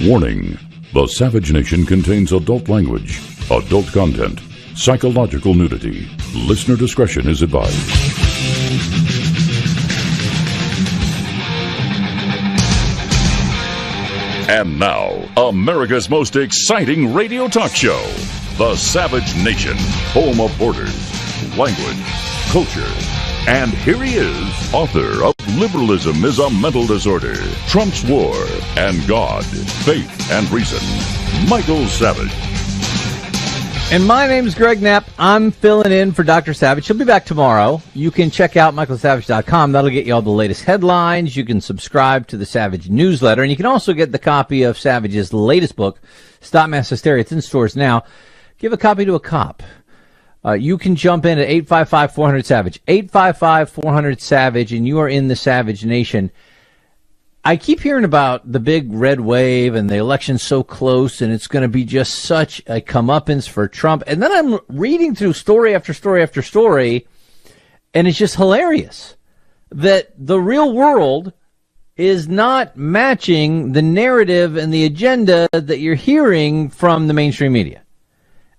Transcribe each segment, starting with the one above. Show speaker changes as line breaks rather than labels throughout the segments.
Warning: the Savage Nation contains adult language, adult content, psychological nudity. Listener discretion is advised. And now, America's most exciting radio talk show, The Savage Nation, home of borders, language, culture. And here he is, author of Liberalism is a Mental Disorder, Trump's War, and God, Faith, and Reason, Michael Savage.
And my name is Greg Knapp. I'm filling in for Dr. Savage. He'll be back tomorrow. You can check out michaelsavage.com. That'll get you all the latest headlines. You can subscribe to the Savage newsletter. And you can also get the copy of Savage's latest book, Stop Mass Hysteria. It's in stores now. Give a copy to a cop. You can jump in at 855-400-SAVAGE, 855-400-SAVAGE, and you are in the Savage Nation. I keep hearing about the big red wave and the election's so close and it's going to be just such a comeuppance for Trump. And then I'm reading through story after story after story, and it's just hilarious that the real world is not matching the narrative and the agenda that you're hearing from the mainstream media.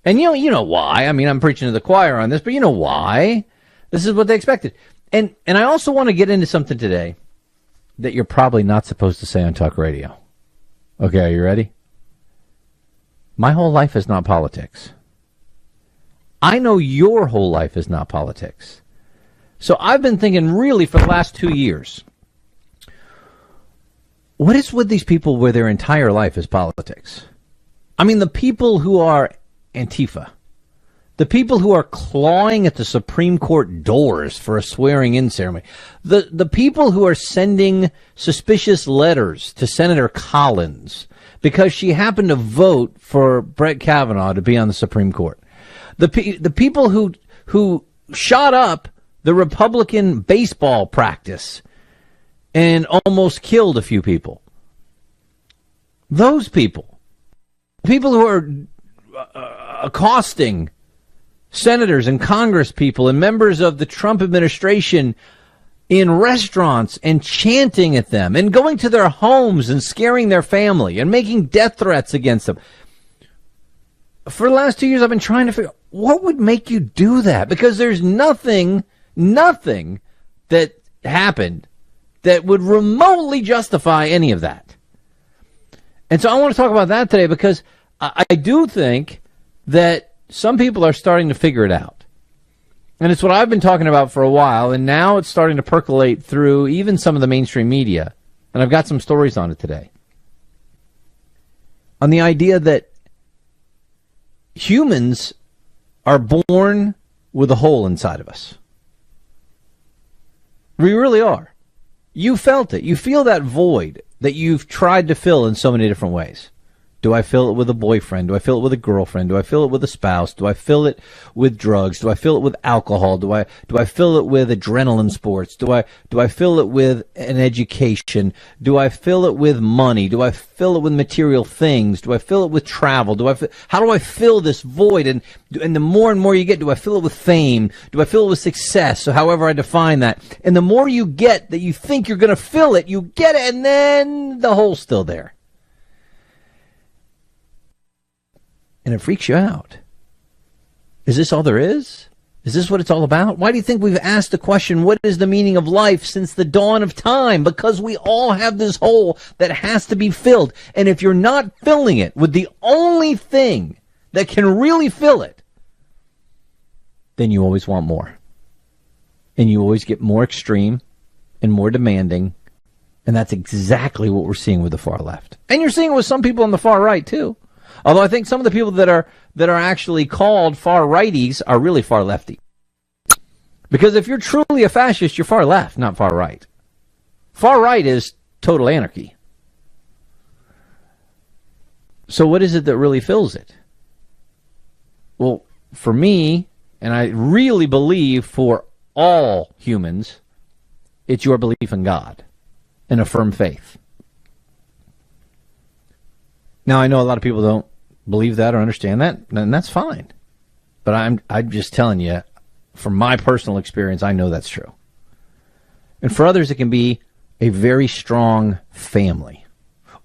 And you know why. I mean, I'm preaching to the choir on this, but you know why. This is what they expected. And I also want to get into something today that you're probably not supposed to say on talk radio. Okay, are you ready? My whole life is not politics. I know your whole life is not politics. So I've been thinking really for the last 2 years, what is with these people where their entire life is politics? I mean, the people who are Antifa, the people who are clawing at the Supreme Court doors for a swearing-in ceremony, the people who are sending suspicious letters to Senator Collins because she happened to vote for Brett Kavanaugh to be on the Supreme Court, the people who shot up the Republican baseball practice and almost killed a few people. Those people who are accosting senators and Congress people and members of the Trump administration in restaurants and chanting at them and going to their homes and scaring their family and making death threats against them. For the last 2 years, I've been trying to figure out what would make you do that, because there's nothing that happened that would remotely justify any of that. And so I want to talk about that today, because I do think that some people are starting to figure it out. And it's what I've been talking about for a while, and now it's starting to percolate through even some of the mainstream media. And I've got some stories on it today. On the idea that humans are born with a hole inside of us. We really are. You felt it. You feel that void that you've tried to fill in so many different ways. Do I fill it with a boyfriend? Do I fill it with a girlfriend? Do I fill it with a spouse? Do I fill it with drugs? Do I fill it with alcohol? Do I fill it with adrenaline sports? Do I fill it with an education? Do I fill it with money? Do I fill it with material things? Do I fill it with travel? How do I fill this void? And the more and more you get, do I fill it with fame? Do I fill it with success? So however I define that. And the more you get that you think you're going to fill it, you get it, and then the hole's still there. And it freaks you out. Is this all there is? Is this what it's all about? Why do you think we've asked the question, what is the meaning of life, since the dawn of time? Because we all have this hole that has to be filled. And if you're not filling it with the only thing that can really fill it, then you always want more. And you always get more extreme and more demanding. And that's exactly what we're seeing with the far left. And you're seeing it with some people on the far right, too. Although I think some of the people that are actually called far righties are really far lefty. Because if you're truly a fascist, you're far left, not far right. Far right is total anarchy. So what is it that really fills it? Well, for me, and I really believe for all humans, it's your belief in God and a firm faith. Now, I know a lot of people don't believe that or understand that, and that's fine. But I'm just telling you, from my personal experience, I know that's true. And for others, it can be a very strong family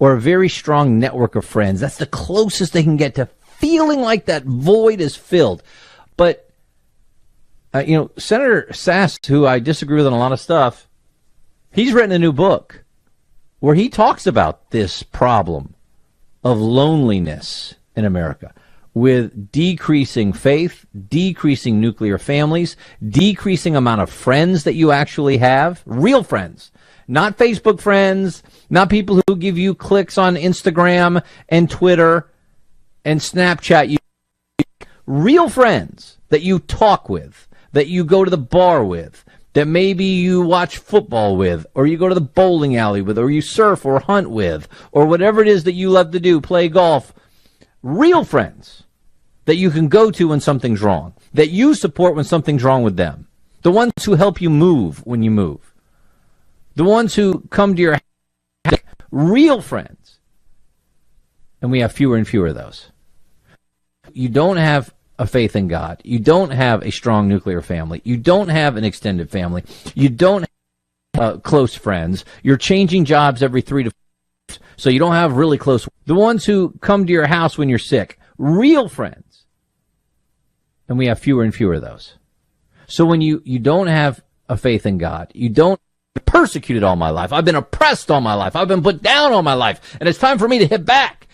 or a very strong network of friends. That's the closest they can get to feeling like that void is filled. But, Senator Sass, who I disagree with on a lot of stuff, he's written a new book where he talks about this problem of loneliness in America with decreasing faith, decreasing nuclear families, decreasing amount of friends that you actually have, real friends, not Facebook friends, not people who give you clicks on Instagram and Twitter and Snapchat. Real friends that you talk with, that you go to the bar with, that maybe you watch football with, or you go to the bowling alley with, or you surf or hunt with, or whatever it is that you love to do, play golf. Real friends that you can go to when something's wrong, that you support when something's wrong with them. The ones who help you move when you move. The ones who come to your house. Real friends. And we have fewer and fewer of those. You don't have a faith in God. You don't have a strong nuclear family. You don't have an extended family. You don't have close friends. You're changing jobs every 3 to 4 years, so you don't have really close. The ones who come to your house when you're sick. Real friends. And we have fewer and fewer of those. So when you don't have a faith in God, you don't persecuted all my life. I've been oppressed all my life. I've been put down all my life. And it's time for me to hit back.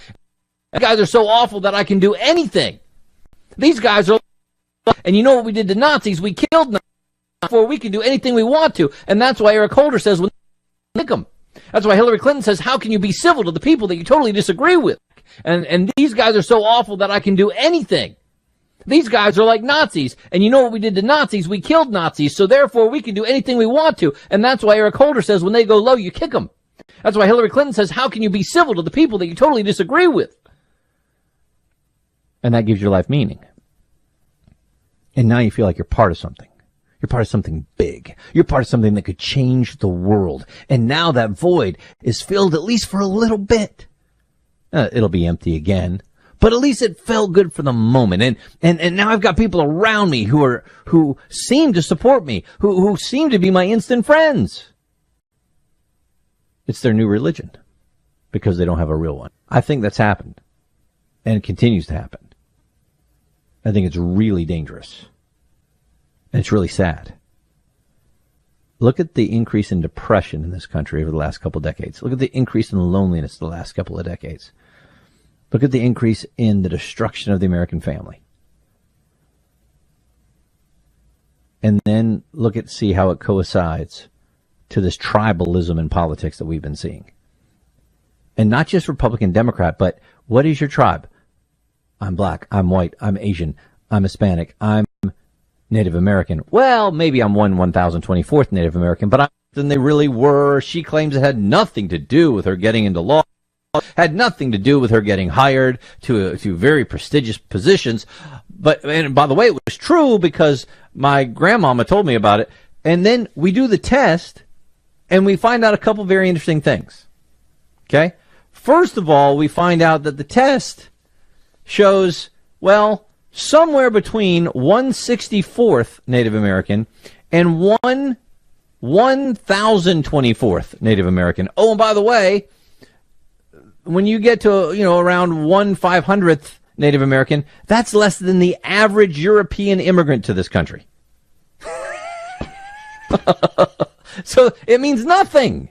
These guys are so awful that I can do anything. These guys are, and you know what we did to Nazis? We killed Nazis before we can do anything we want to. And that's why Eric Holder says, when they them. That's why Hillary Clinton says, how can you be civil to the people that you totally disagree with? And these guys are so awful that I can do anything. These guys are like Nazis. And you know what we did to Nazis? We killed Nazis. So therefore we can do anything we want to. And that's why Eric Holder says, when they go low, you kick them. That's why Hillary Clinton says, how can you be civil to the people that you totally disagree with? And that gives your life meaning. And now you feel like you're part of something. You're part of something big. You're part of something that could change the world. And now that void is filled at least for a little bit. It'll be empty again. But at least it felt good for the moment. And now I've got people around me who seem to support me, who seem to be my instant friends. It's their new religion because they don't have a real one. I think that's happened and it continues to happen. I think it's really dangerous. And it's really sad. Look at the increase in depression in this country over the last couple of decades. Look at the increase in loneliness the last couple of decades. Look at the increase in the destruction of the American family. And then see how it coincides to this tribalism in politics that we've been seeing. And not just Republican, Democrat, but what is your tribe? I'm black, I'm white, I'm Asian, I'm Hispanic, I'm Native American. Well, maybe I'm 1,024th Native American, but I'm than they really were. She claims it had nothing to do with her getting into law. Had nothing to do with her getting hired to very prestigious positions. And by the way, it was true because my grandmama told me about it. And then we do the test and we find out a couple very interesting things. Okay? First of all, we find out that the test shows, well, somewhere between 164th Native American and 1,024th Native American. Oh, and by the way, when you get to, around 1/500th Native American, that's less than the average European immigrant to this country. So it means nothing.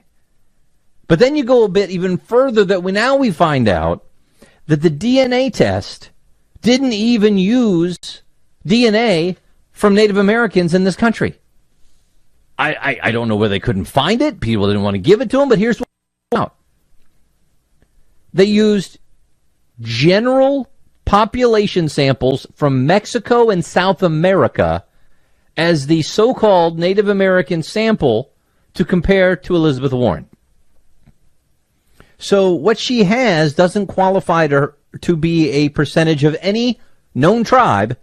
But then you go a bit even further that we find out that the DNA test didn't even use DNA from Native Americans in this country. I don't know where they couldn't find it. People didn't want to give it to them, but here's what out. They used general population samples from Mexico and South America as the so-called Native American sample to compare to Elizabeth Warren. So what she has doesn't qualify to be a percentage of any known tribe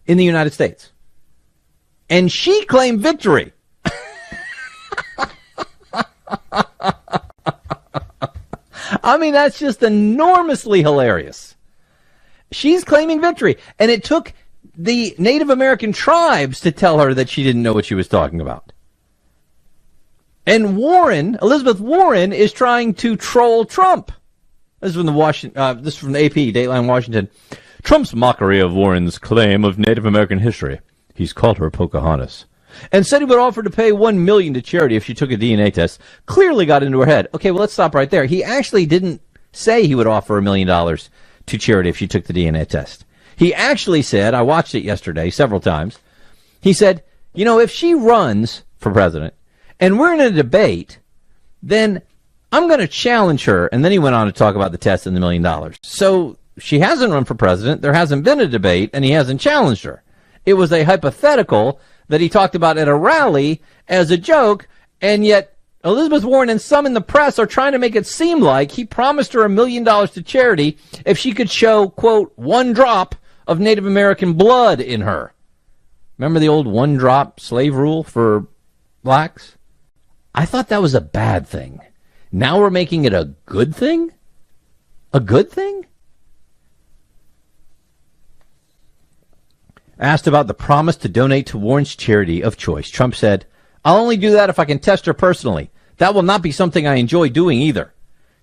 in the United States. And she claimed victory. I mean, that's just enormously hilarious. She's claiming victory. And it took the Native American tribes to tell her that she didn't know what she was talking about. And Elizabeth Warren, is trying to troll Trump. This is from this is from the AP, Dateline Washington. Trump's mockery of Warren's claim of Native American history. He's called her Pocahontas. And said he would offer to pay $1 million to charity if she took a DNA test. Clearly got into her head. Okay, well, let's stop right there. He actually didn't say he would offer $1 million to charity if she took the DNA test. He actually said, I watched it yesterday several times, he said, you know, if she runs for president and we're in a debate, then I'm going to challenge her. And then he went on to talk about the test and the $1 million. So she hasn't run for president. There hasn't been a debate, and he hasn't challenged her. It was a hypothetical that he talked about at a rally as a joke, and yet Elizabeth Warren and some in the press are trying to make it seem like he promised her $1 million to charity if she could show, quote, 1 drop of Native American blood in her. Remember the old 1 drop slave rule for blacks? I thought that was a bad thing. Now we're making it a good thing? A good thing? Asked about the promise to donate to Warren's charity of choice, Trump said, I'll only do that if I can test her personally. That will not be something I enjoy doing either.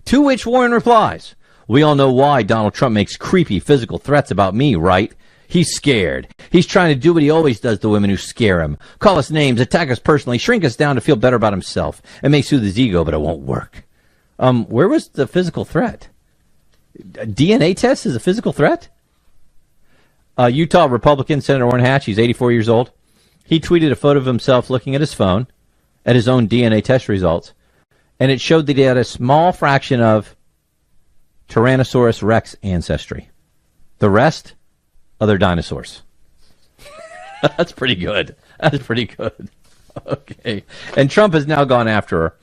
To which Warren replies, we all know why Donald Trump makes creepy physical threats about me, right? He's scared. He's trying to do what he always does to women who scare him. Call us names, attack us personally, shrink us down to feel better about himself. It may soothe his ego, but it won't work. Where was the physical threat? A DNA test is a physical threat? Utah Republican Senator Orrin Hatch, he's 84 years old. He tweeted a photo of himself looking at his phone at his own DNA test results, and it showed that he had a small fraction of Tyrannosaurus rex ancestry. The rest, other dinosaurs. That's pretty good. That's pretty good. Okay. And Trump has now gone after her.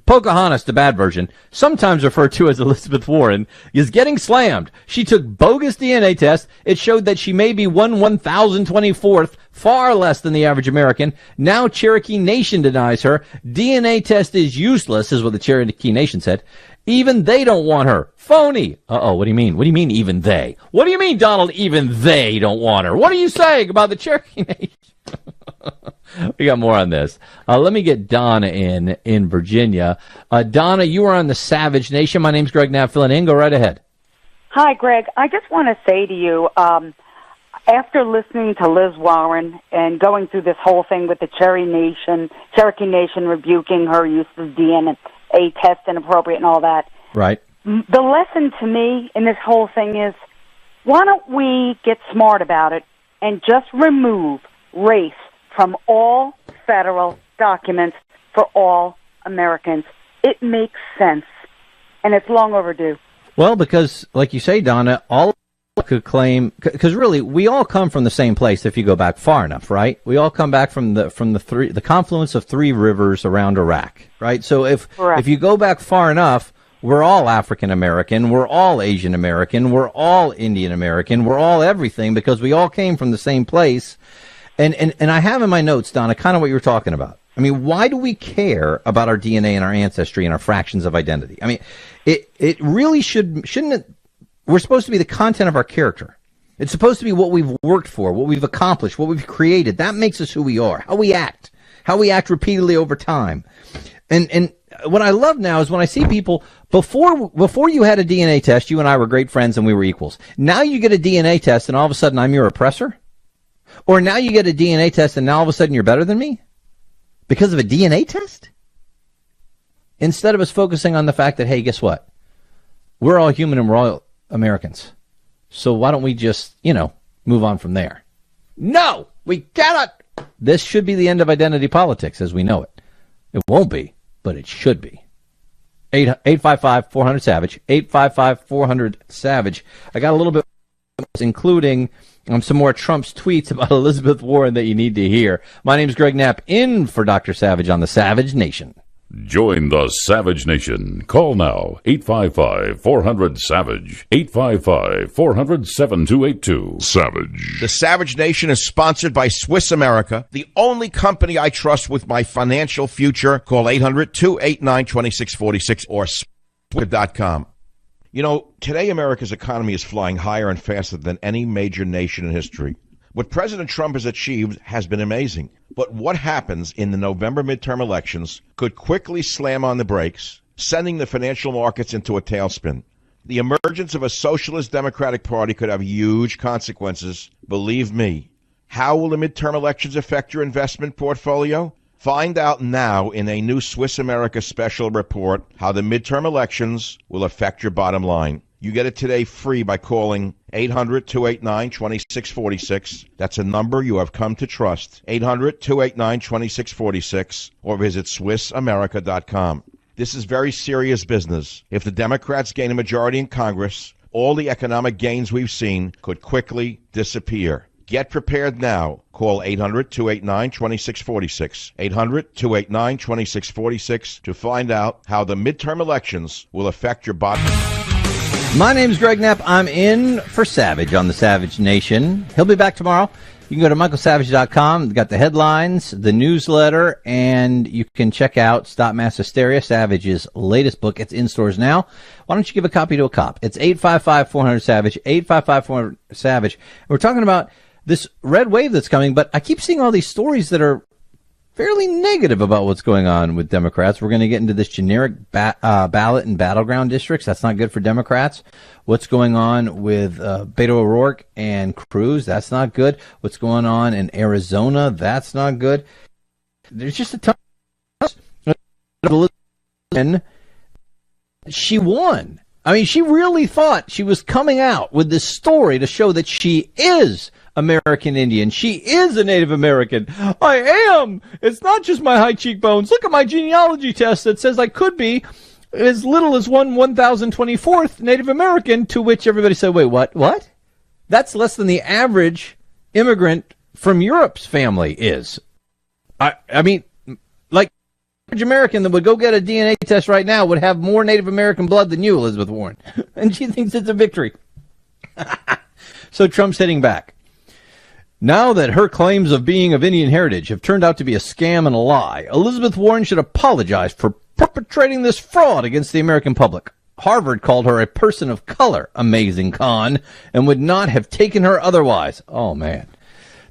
Pocahontas, the bad version, sometimes referred to as Elizabeth Warren, is getting slammed. She took bogus DNA tests. It showed that she may be 1/1024th, far less than the average American. Now Cherokee Nation denies her. DNA test is useless, is what the Cherokee Nation said. Even they don't want her. Phony. Uh-oh, what do you mean? What do you mean, even they? What do you mean, Donald, even they don't want her? What are you saying about the Cherokee Nation? We got more on this. Let me get Donna in Virginia. Donna, you are on the Savage Nation. My name's Greg Knapp, filling in. Go right ahead.
Hi, Greg. I just want to say to you, after listening to Liz Warren and going through this whole thing with the Cherokee Nation rebuking her use of DNA test inappropriate and all that.
Right.
The lesson to me in this whole thing is, why don't we get smart about it and just remove race from all federal documents for all Americans? It makes sense, and it's long overdue.
Well, because, like you say, Donna, all could claim, because really, we all come from the same place if you go back far enough, right? We all come back from the confluence of 3 rivers around Iraq, right? So if you go back far enough, we're all African American, we're all Asian American, we're all Indian American, we're all everything because we all came from the same place. And I have in my notes, Donna, kind of what you were talking about. I mean, why do we care about our DNA and our ancestry and our fractions of identity? I mean, it really shouldn't it? We're supposed to be the content of our character. It's supposed to be what we've worked for, what we've accomplished, what we've created. That makes us who we are, how we act repeatedly over time. And what I love now is when I see people, before you had a DNA test, you and I were great friends and we were equals. Now you get a DNA test and all of a sudden I'm your oppressor? Or now you get a DNA test and now all of a sudden you're better than me? Because of a DNA test? Instead of us focusing on the fact that, hey, guess what? We're all human and we're all Americans. So why don't we just, move on from there? No, we cannot. This should be the end of identity politics as we know it. It won't be, but it should be. 855-400-SAVAGE, 855-400-SAVAGE. I got a little bit, including some more Trump's tweets about Elizabeth Warren that you need to hear. My name is Greg Knapp, in for Dr. Savage on the Savage Nation.
Join the Savage Nation. Call now, 855-400-SAVAGE, 855-400-7282. Savage.
The Savage Nation is sponsored by Swiss America, the only company I trust with my financial future. Call 800-289-2646 or Swiss.com. Today America's economy is flying higher and faster than any major nation in history. What President Trump has achieved has been amazing. But what happens in the November midterm elections could quickly slam on the brakes, sending the financial markets into a tailspin. The emergence of a socialist Democratic Party could have huge consequences. Believe me. How will the midterm elections affect your investment portfolio? Find out now in a new Swiss America special report how the midterm elections will affect your bottom line. You get it today free by calling 800-289-2646. That's a number you have come to trust. 800-289-2646 or visit SwissAmerica.com. This is very serious business. If the Democrats gain a majority in Congress, all the economic gains we've seen could quickly disappear. Get prepared now. Call 800-289-2646. 800-289-2646 to find out how the midterm elections will affect your bottom.
My name's Greg Knapp. I'm in for Savage on the Savage Nation. He'll be back tomorrow. You can go to michaelsavage.com. Got the headlines, the newsletter, and you can check out Stop Mass Hysteria, Savage's latest book. It's in stores now. Why don't you give a copy to a cop? It's 855-400-SAVAGE, 855-400-SAVAGE. We're talking about this red wave that's coming, but I keep seeing all these stories that are fairly negative about what's going on with Democrats. We're going to get into this generic ballot and battleground districts. That's not good for Democrats. What's going on with Beto O'Rourke and Cruz? That's not good. What's going on in Arizona? That's not good. There's just a ton of... She won. I mean, she really thought she was coming out with this story to show that she is American Indian. She is a Native American. I am. It's not just my high cheekbones. Look at my genealogy test that says I could be as little as 1,024th Native American, to which everybody said, wait, what? What? That's less than the average immigrant from Europe's family is. I mean, like, average American that would go get a DNA test right now would have more Native American blood than you, Elizabeth Warren. And she thinks it's a victory. So Trump's hitting back. Now that her claims of being of Indian heritage have turned out to be a scam and a lie, Elizabeth Warren should apologize for perpetrating this fraud against the American public. Harvard called her a person of color, amazing con, and would not have taken her otherwise. Oh, man.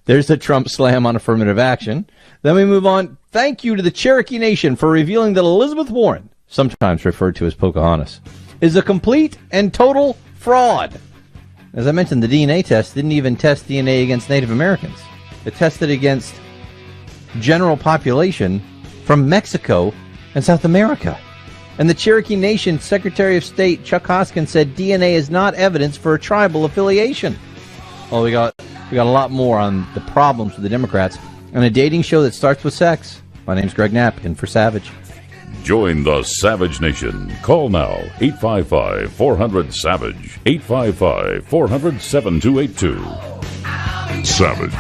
There's the Trump slam on affirmative action. Then we move on. Thank you to the Cherokee Nation for revealing that Elizabeth Warren, sometimes referred to as Pocahontas, is a complete and total fraud. As I mentioned, the DNA test didn't even test DNA against Native Americans. It tested against general population from Mexico and South America. And the Cherokee Nation Secretary of State Chuck Hoskin said DNA is not evidence for a tribal affiliation. Well, we got a lot more on the problems with the Democrats and a dating show that starts with sex. My name's Greg Knapp, in for Savage.
Join the Savage Nation. Call now, 855-400-SAVAGE, 855-400-7282. Savage.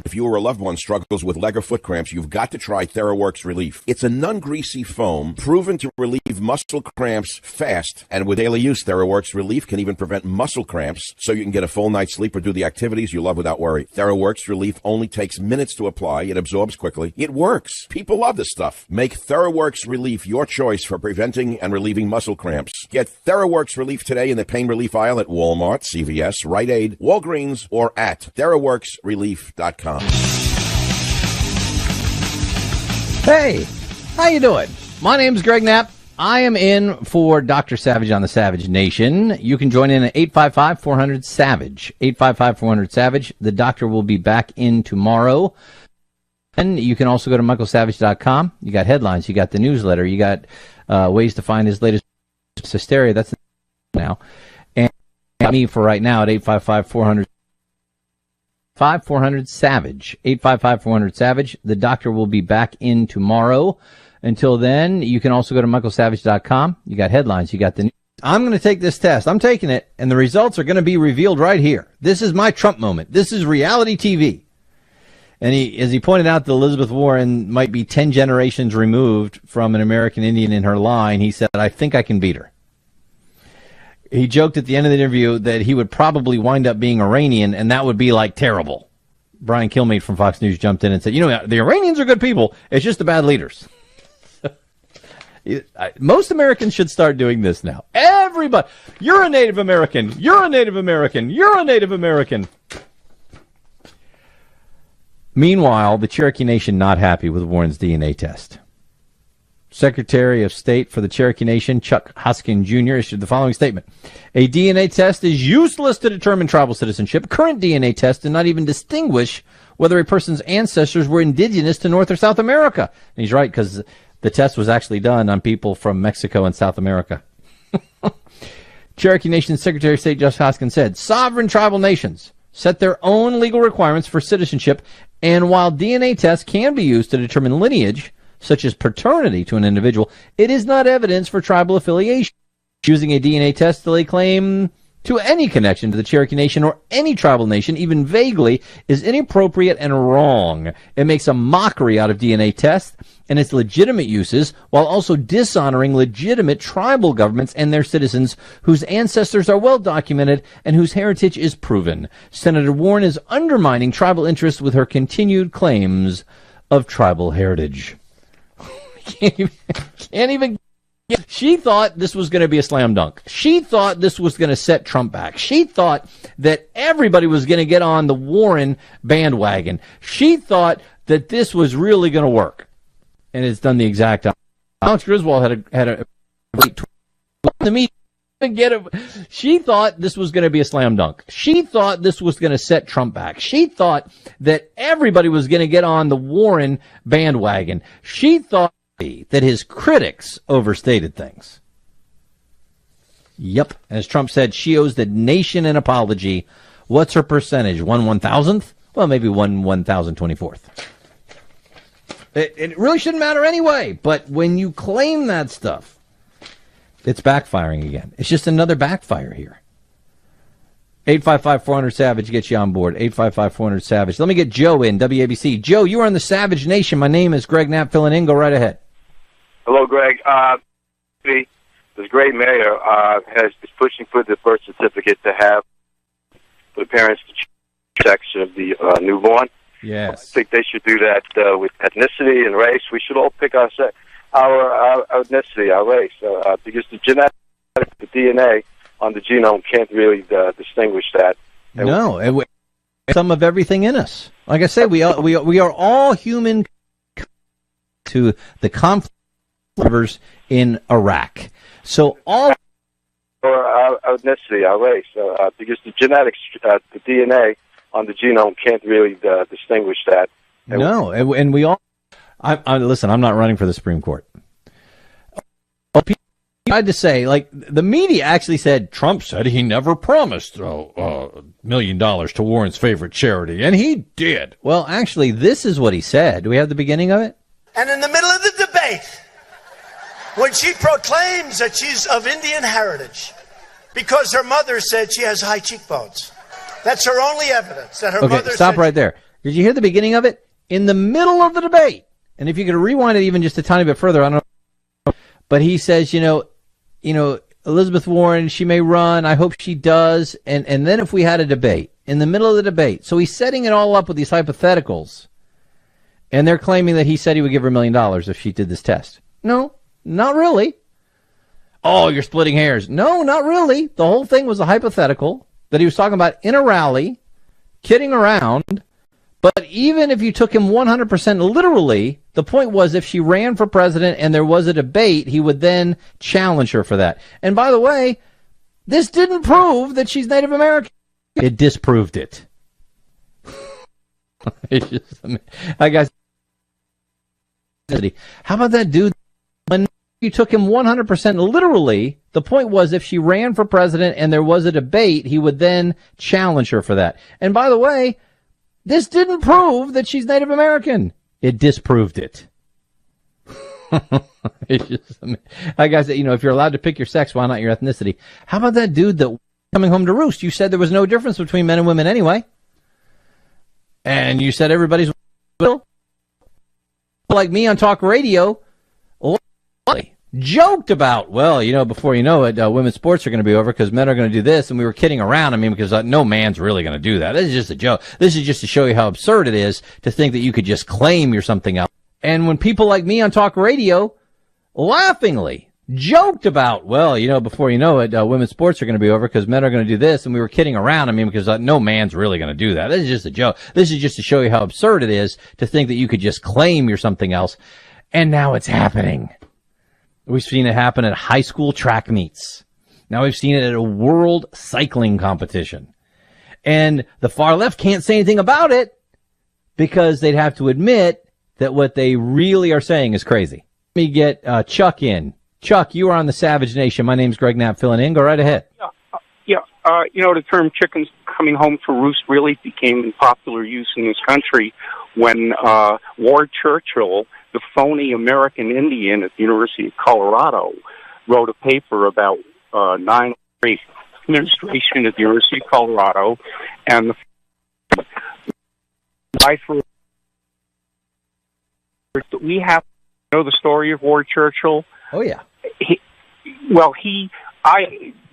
If you or a loved one struggles with leg or foot cramps, you've got to try TheraWorks Relief. It's a non-greasy foam proven to relieve muscle cramps fast. And with daily use, TheraWorks Relief can even prevent muscle cramps so you can get a full night's sleep or do the activities you love without worry. TheraWorks Relief only takes minutes to apply. It absorbs quickly. It works. People love this stuff. Make TheraWorks Relief your choice for preventing and relieving muscle cramps. Get TheraWorks Relief today in the pain relief aisle at Walmart, CVS, Rite Aid, Walgreens, or at TheraWorksRelief.com.
Hey, how you doing? My name's Greg Knapp. I am in for Dr. Savage on the Savage Nation. You can join in at 855-400-SAVAGE, 855-400-SAVAGE. The doctor will be back in tomorrow. And you can also go to michaelsavage.com. You got headlines. You got the newsletter. You got ways to find his latest hysteria. That's now. And me for right now at 855-400-SAVAGE. 400-SAVAGE, 855-400-SAVAGE. The doctor will be back in tomorrow. Until then, you can also go to michaelsavage.com. You got headlines. You got the news. I'm going to take this test. I'm taking it, and the results are going to be revealed right here. This is my Trump moment. This is reality TV. And as he pointed out that Elizabeth Warren might be 10 generations removed from an American Indian in her line, he said, I think I can beat her. He joked at the end of the interview that he would probably wind up being Iranian, and that would be, like, terrible. Brian Kilmeade from Fox News jumped in and said, the Iranians are good people. It's just the bad leaders. Most Americans should start doing this now. Everybody. You're a Native American. You're a Native American. You're a Native American. Meanwhile, the Cherokee Nation not happy with Warren's DNA test. Secretary of State for the Cherokee Nation, Chuck Hoskin Jr., issued the following statement. A DNA test is useless to determine tribal citizenship. Current DNA tests do not even distinguish whether a person's ancestors were indigenous to North or South America. And he's right, because the test was actually done on people from Mexico and South America. Cherokee Nation Secretary of State Chuck Hoskin said, sovereign tribal nations set their own legal requirements for citizenship, and while DNA tests can be used to determine lineage, such as paternity to an individual, it is not evidence for tribal affiliation. Using a DNA test to lay claim to any connection to the Cherokee Nation or any tribal nation, even vaguely, is inappropriate and wrong. It makes a mockery out of DNA tests and its legitimate uses, while also dishonoring legitimate tribal governments and their citizens whose ancestors are well documented and whose heritage is proven. Senator Warren is undermining tribal interests with her continued claims of tribal heritage. Can't even. She thought this was going to be a slam dunk. She thought this was going to set Trump back. She thought that everybody was going to get on the Warren bandwagon. She thought that this was really going to work, and it's done the exact opposite. Alex Griswold had a great tweet. The media She thought this was going to be a slam dunk. She thought this was going to set Trump back. She thought that everybody was going to get on the Warren bandwagon. She thought that his critics overstated things. Yep. As Trump said, she owes the nation an apology. What's her percentage? 1/1000th? Well, maybe 1/1024th. It really shouldn't matter anyway. But when you claim that stuff, it's backfiring again. It's just another backfire here. 855-400-SAVAGE gets you on board. 855-400-SAVAGE. Let me get Joe in, WABC. Joe, you are on the Savage Nation. My name is Greg Knapp, filling in. Go right ahead.
Hello, Greg. This great mayor is pushing for the birth certificate to have for the parents to check of the newborn.
Yes.
I think they should do that with ethnicity and race. We should all pick our ethnicity, our race, because the the DNA on the genome can't really distinguish that.
No, some of everything in us. Like I said, we are all human to the conflict in Iraq. So all
our ethnicity, our race, because the genetics, the DNA on the genome can't really distinguish that.
No, and we all. Listen, I'm not running for the Supreme Court. People tried to say, like, the media actually said Trump said he never promised $1 million to Warren's favorite charity, and he did. Well, actually, this is what he said. Do we have the beginning of it?
And in the middle of the debate, when she proclaims that she's of Indian heritage, because her mother said she has high cheekbones. That's her only evidence that her mother said. Okay,
stop right there. Did you hear the beginning of it? In the middle of the debate. And if you could rewind it even just a tiny bit further, I don't know. But he says, you know, Elizabeth Warren, she may run. I hope she does. And then if we had a debate, in the middle of the debate. So he's setting it all up with these hypotheticals. And they're claiming that he said he would give her $1 million if she did this test. No, not really. Oh, you're splitting hairs. No, not really. The whole thing was a hypothetical that he was talking about in a rally, kidding around. But even if you took him 100% literally, the point was if she ran for president and there was a debate, he would then challenge her for that. And by the way, this didn't prove that she's Native American. It disproved it. It's just, I guess. How about that dude? When you took him 100% literally, the point was if she ran for president and there was a debate, he would then challenge her for that. And by the way, this didn't prove that she's Native American. It disproved it. It's just, I guess, you know, if you're allowed to pick your sex, why not your ethnicity? How about that dude that coming home to roost? You said there was no difference between men and women anyway. And you said everybody's like me on talk radio joked about, well, you know, before you know it, women's sports are going to be over because men are going to do this. And we were kidding around. I mean, because no man's really going to do that. This is just a joke. This is just to show you how absurd it is to think that you could just claim you're something else. And when people like me on talk radio laughingly joked about, well, you know, before you know it, women's sports are going to be over because men are going to do this. And we were kidding around. I mean, because no man's really going to do that. This is just a joke. This is just to show you how absurd it is to think that you could just claim you're something else. And now it's happening. We've seen it happen at high school track meets. Now we've seen it at a world cycling competition. And the far left can't say anything about it because they'd have to admit that what they really are saying is crazy. Let me get Chuck in. Chuck, you are on the Savage Nation. My name's Greg Knapp filling in. Go right ahead.
The term chickens coming home to roost really became in popular use in this country when Ward Churchill, the phony American Indian at the University of Colorado, wrote a paper about 9/11 administration at the University of Colorado, and we have to know the story of Ward Churchill.
Oh yeah.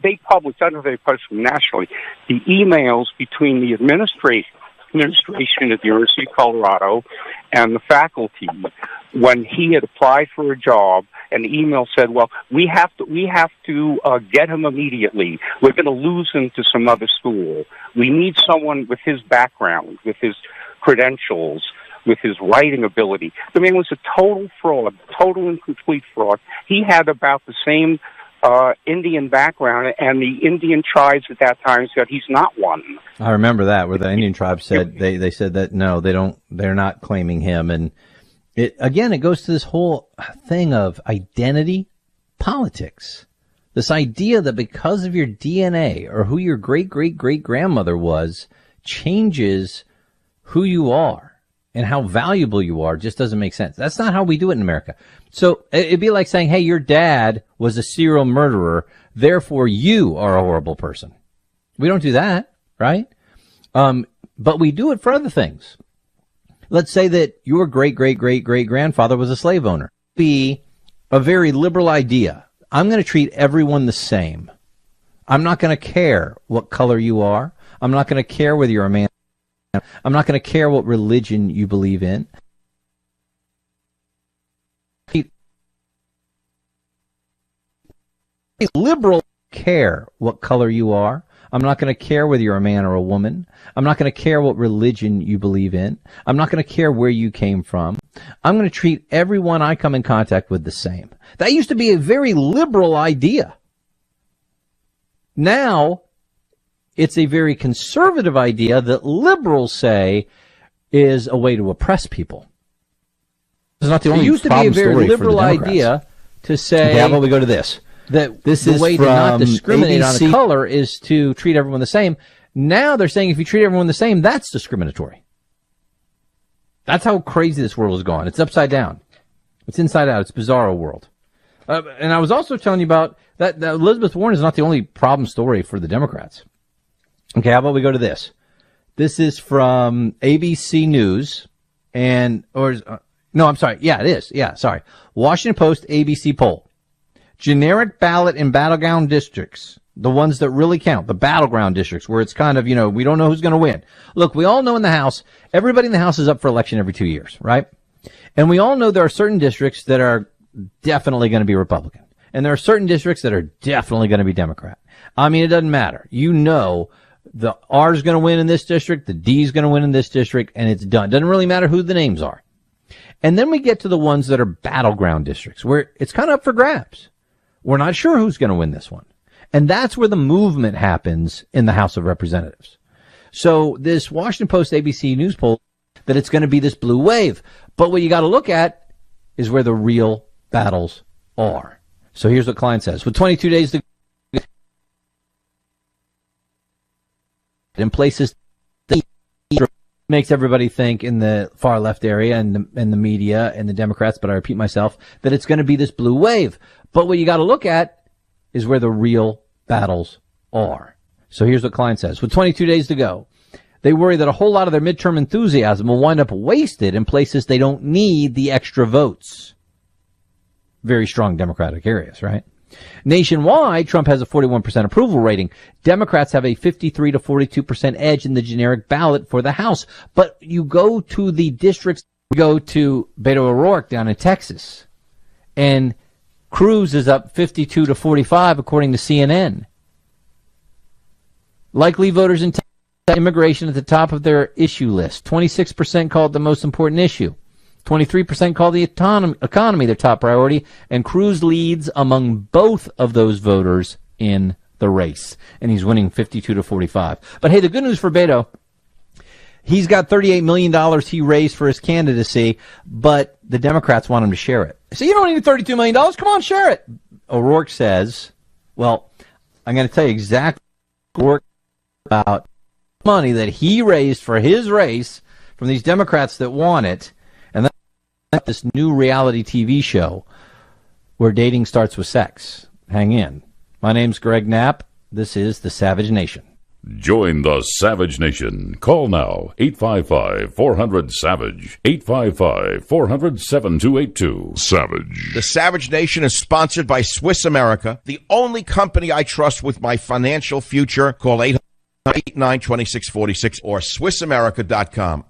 They published, I don't know if they published them nationally, the emails between the administration at the University of Colorado and the faculty when he had applied for a job. And the email said, "Well, we have to get him immediately. We're going to lose him to some other school. We need someone with his background, with his credentials, with his writing ability." The man was a total fraud, total and complete fraud. He had about the same Indian background, and the Indian tribes at that time said he's not one.
I remember that, where the Indian tribes said they said that no, they're not claiming him. And it goes to this whole thing of identity politics. This idea that because of your DNA or who your great-great-great-grandmother was changes who you are and how valuable you are just doesn't make sense. That's not how we do it in America. So it'd be like saying, hey, your dad was a serial murderer, therefore you are a horrible person. We don't do that, right? But we do it for other things. Let's say that your great-great-great-great-grandfather was a slave owner. Be a very liberal idea. I'm going to treat everyone the same. I'm not going to care what color you are. I'm not going to care whether you're a man. I'm not going to care what religion you believe in. Liberal care what color you are. I'm not going to care whether you're a man or a woman. I'm not going to care what religion you believe in. I'm not going to care where you came from. I'm going to treat everyone I come in contact with the same. That used to be a very liberal idea. Now, it's a very conservative idea that liberals say is a way to oppress people.
It's not the only
it used to be a very liberal idea to say,
how about we go to this?
That this the way to not discriminate on a color is to treat everyone the same. Now they're saying if you treat everyone the same, that's discriminatory. That's how crazy this world has gone. It's upside down. It's inside out. It's a bizarro world. And I was also telling you about that Elizabeth Warren is not the only problem story for the Democrats. Okay, how about we go to this? This is from ABC News Washington Post ABC poll. Generic ballot in battleground districts, the ones that really count, the battleground districts where it's kind of, we don't know who's going to win. Look, we all know in the House, everybody in the House is up for election every 2 years, right? And we all know there are certain districts that are definitely going to be Republican. And there are certain districts that are definitely going to be Democrat. I mean, it doesn't matter. The R is going to win in this district, the D is going to win in this district, and it's done. Doesn't really matter who the names are. And then we get to the ones that are battleground districts, where it's kind of up for grabs. We're not sure who's going to win this one. And that's where the movement happens in the House of Representatives. So this Washington Post ABC News poll that it's going to be this blue wave. But what you got to look at is where the real battles are. So here's what Klein says. With 22 days to in places that makes everybody think in the far left area and the media and the Democrats, but I repeat myself, that it's going to be this blue wave. But what you got to look at is where the real battles are. So here's what Klein says. With 22 days to go, they worry that a whole lot of their midterm enthusiasm will wind up wasted in places they don't need the extra votes. Very strong Democratic areas, right? Nationwide, Trump has a 41% approval rating. Democrats have a 53 to 42% edge in the generic ballot for the House. But you go to the districts, go to Beto O'Rourke down in Texas, and Cruz is up 52 to 45, according to CNN. Likely voters in Texas, immigration at the top of their issue list. 26% called the most important issue. 23% call the economy their top priority, and Cruz leads among both of those voters in the race, and he's winning 52-45. But hey, the good news for Beto, he's got $38 million he raised for his candidacy, but the Democrats want him to share it. So you don't need $32 million. Come on, share it. O'Rourke says, well, I'm going to tell you exactly about money that he raised for his race from these Democrats that want it, and that's this new reality TV show where dating starts with sex. Hang in. My name's Greg Knapp. This is The Savage Nation.
Join the Savage Nation. Call now, 855-400-SAVAGE, 855-400-7282. Savage.
The Savage Nation is sponsored by Swiss America, the only company I trust with my financial future. Call 889-2646 or SwissAmerica.com.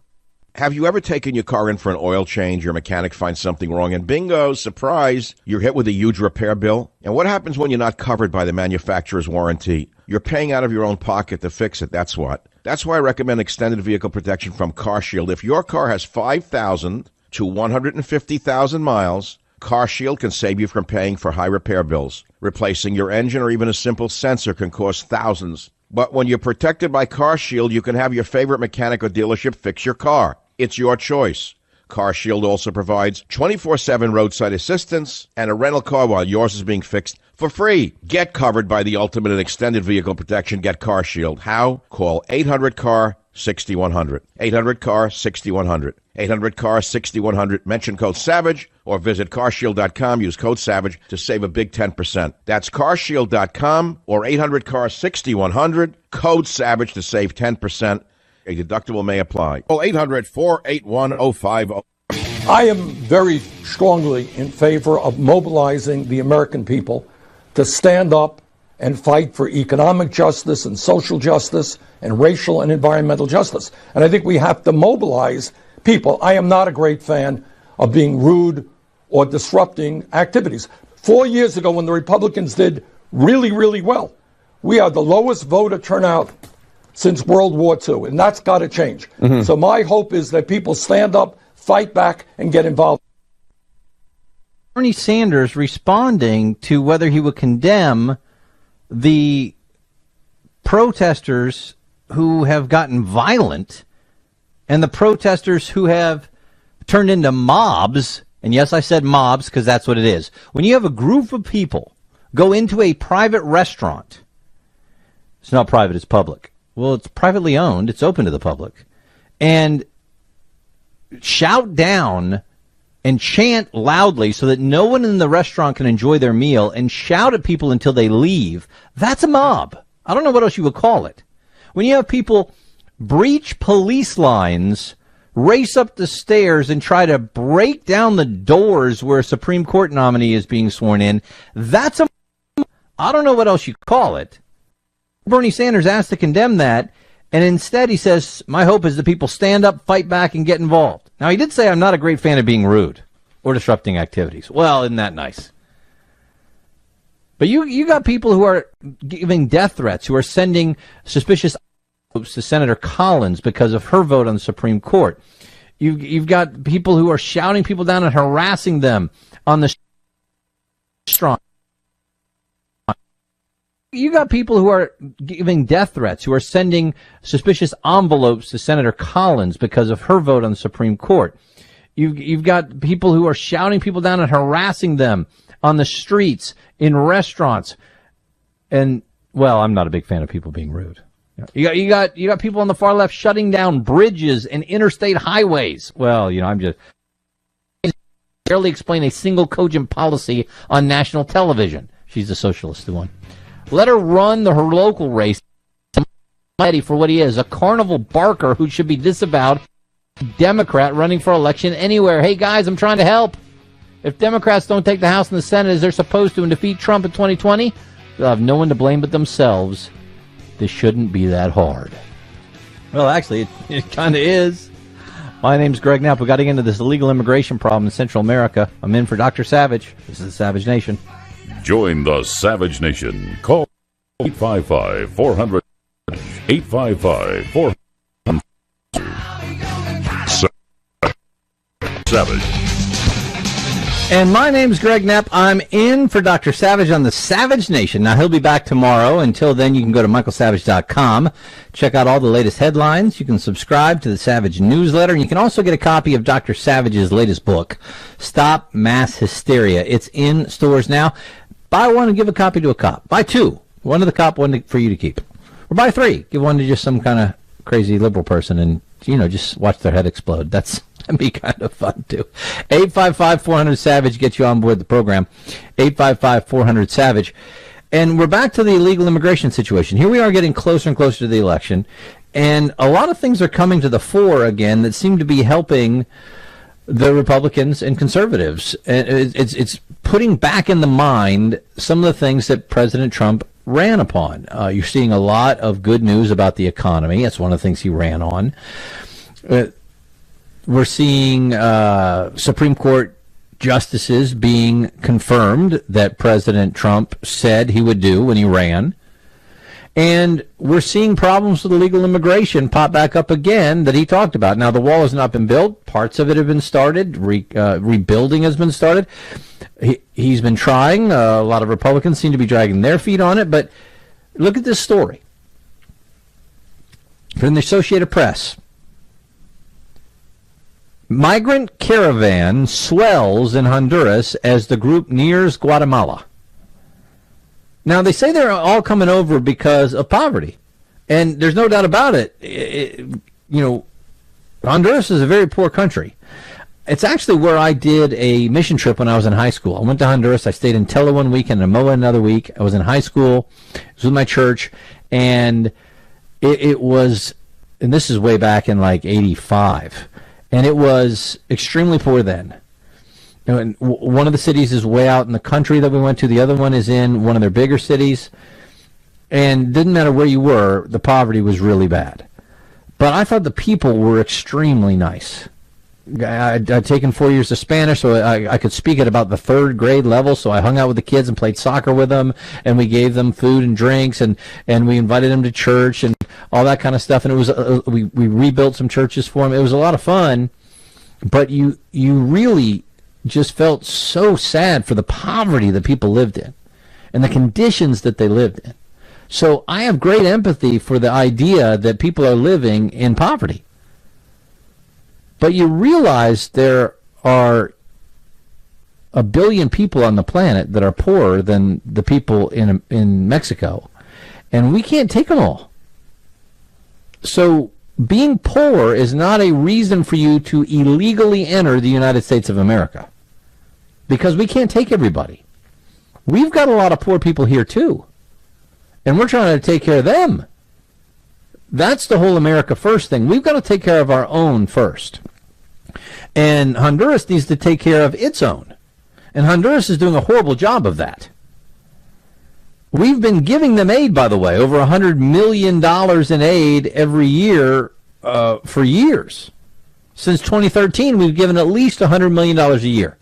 Have you ever taken your car in for an oil change? Your mechanic finds something wrong, and bingo, surprise, you're hit with a huge repair bill. And what happens when you're not covered by the manufacturer's warranty? You're paying out of your own pocket to fix it, that's what. That's why I recommend extended vehicle protection from CarShield. If your car has 5,000 to 150,000 miles, CarShield can save you from paying for high repair bills. Replacing your engine or even a simple sensor can cost thousands. But when you're protected by CarShield, you can have your favorite mechanic or dealership fix your car. It's your choice. CarShield also provides 24/7 roadside assistance and a rental car while yours is being fixed for free. Get covered by the ultimate in extended vehicle protection. Get CarShield. How? Call 800-CAR-6100. 800-CAR-6100. 800-CAR-6100. Mention code SAVAGE or visit carshield.com. Use code SAVAGE to save a big 10%. That's carshield.com or 800-CAR-6100. Code SAVAGE to save 10%. A deductible may apply.
Call 800-481-05.
I am very strongly in favor of mobilizing the American people to stand up and fight for economic justice and social justice and racial and environmental justice. And I think we have to mobilize people. I am not a great fan of being rude or disrupting activities. 4 years ago, when the Republicans did really, really well, we had the lowest voter turnout since World War II, and that's got to change. Mm-hmm. So my hope is that people stand up, fight back, and get involved.
Bernie Sanders responding to whether he would condemn the protesters who have gotten violent and the protesters who have turned into mobs. And yes, I said mobs because that's what it is. When you have a group of people go into a private restaurant, it's not private, it's public. Well, it's privately owned. It's open to the public. And shout down and chant loudly so that no one in the restaurant can enjoy their meal and shout at people until they leave. That's a mob. I don't know what else you would call it. When you have people breach police lines, race up the stairs and try to break down the doors where a Supreme Court nominee is being sworn in, that's a mob. I don't know what else you call it. Bernie Sanders asked to condemn that, and instead he says, my hope is that people stand up, fight back, and get involved. Now, he did say, I'm not a great fan of being rude or disrupting activities. Well, isn't that nice? But you got people who are giving death threats, who are sending suspicious envelopes to Senator Collins because of her vote on the Supreme Court. You've got people who are shouting people down and harassing them on the restaurant. You got people who are giving death threats, who are sending suspicious envelopes to Senator Collins because of her vote on the Supreme Court. You've got people who are shouting people down and harassing them on the streets, in restaurants. And, well, I'm not a big fan of people being rude. You got people on the far left shutting down bridges and interstate highways. Well, I'm just barely explain a single cogent policy on national television. She's the socialist one. Let her run her local race for what he is, a carnival barker who should be disavowed, Democrat running for election anywhere. Hey, guys, I'm trying to help. If Democrats don't take the House and the Senate as they're supposed to and defeat Trump in 2020, they'll have no one to blame but themselves. This shouldn't be that hard. Well, actually, it kind of is. My name's Greg Knapp. We're getting into this illegal immigration problem in Central America. I'm in for Dr. Savage. This is the Savage Nation.
Join the Savage Nation. Call 855-400. 855-400. Savage.
And my name's Greg Knapp. I'm in for Dr. Savage on the Savage Nation. Now, he'll be back tomorrow. Until then, you can go to michaelsavage.com. Check out all the latest headlines. You can subscribe to the Savage newsletter. And you can also get a copy of Dr. Savage's latest book, Stop Mass Hysteria. It's in stores now. Buy one and give a copy to a cop. Buy two. One to the cop, one for you to keep. Or buy three. Give one to just some kind of crazy liberal person and, just watch their head explode. That'd be kind of fun, too. 855-400-SAVAGE gets you on board the program. 855-400-SAVAGE. And we're back to the illegal immigration situation. Here we are getting closer and closer to the election. And a lot of things are coming to the fore again that seem to be helping the Republicans and conservatives. And it's putting back in the mind some of the things that President Trump ran upon. You're seeing a lot of good news about the economy. That's one of the things he ran on. We're seeing Supreme Court justices being confirmed that President Trump said he would do when he ran. And we're seeing problems with illegal immigration pop back up again that he talked about. Now, the wall has not been built. Parts of it have been started. Rebuilding has been started. He's been trying. A lot of Republicans seem to be dragging their feet on it. But look at this story from the Associated Press. Migrant caravan swells in Honduras as the group nears Guatemala. Now, they say they're all coming over because of poverty. And there's no doubt about it. Honduras is a very poor country. It's actually where I did a mission trip when I was in high school. I went to Honduras. I stayed in Tela one week and in Moa another week. I was in high school. It was with my church. And it was, and this is way back in like 85. And it was extremely poor then. And one of the cities is way out in the country that we went to. The other one is in one of their bigger cities. And it didn't matter where you were, the poverty was really bad. But I thought the people were extremely nice. I'd taken 4 years of Spanish, so I could speak at about the third grade level. So I hung out with the kids and played soccer with them, and we gave them food and drinks, and we invited them to church and all that kind of stuff. And it was we rebuilt some churches for them. It was a lot of fun, but you really just felt so sad for the poverty that people lived in and the conditions that they lived in. So I have great empathy for the idea that people are living in poverty. But you realize there are 1 billion people on the planet that are poorer than the people in Mexico, and we can't take them all. So being poor is not a reason for you to illegally enter the United States of America, because we can't take everybody. We've got a lot of poor people here too, and we're trying to take care of them. That's the whole America First thing. We've got to take care of our own first. And Honduras needs to take care of its own. And Honduras is doing a horrible job of that. We've been giving them aid, by the way, over $100 million in aid every year for years. Since 2013, we've given at least $100 million a year.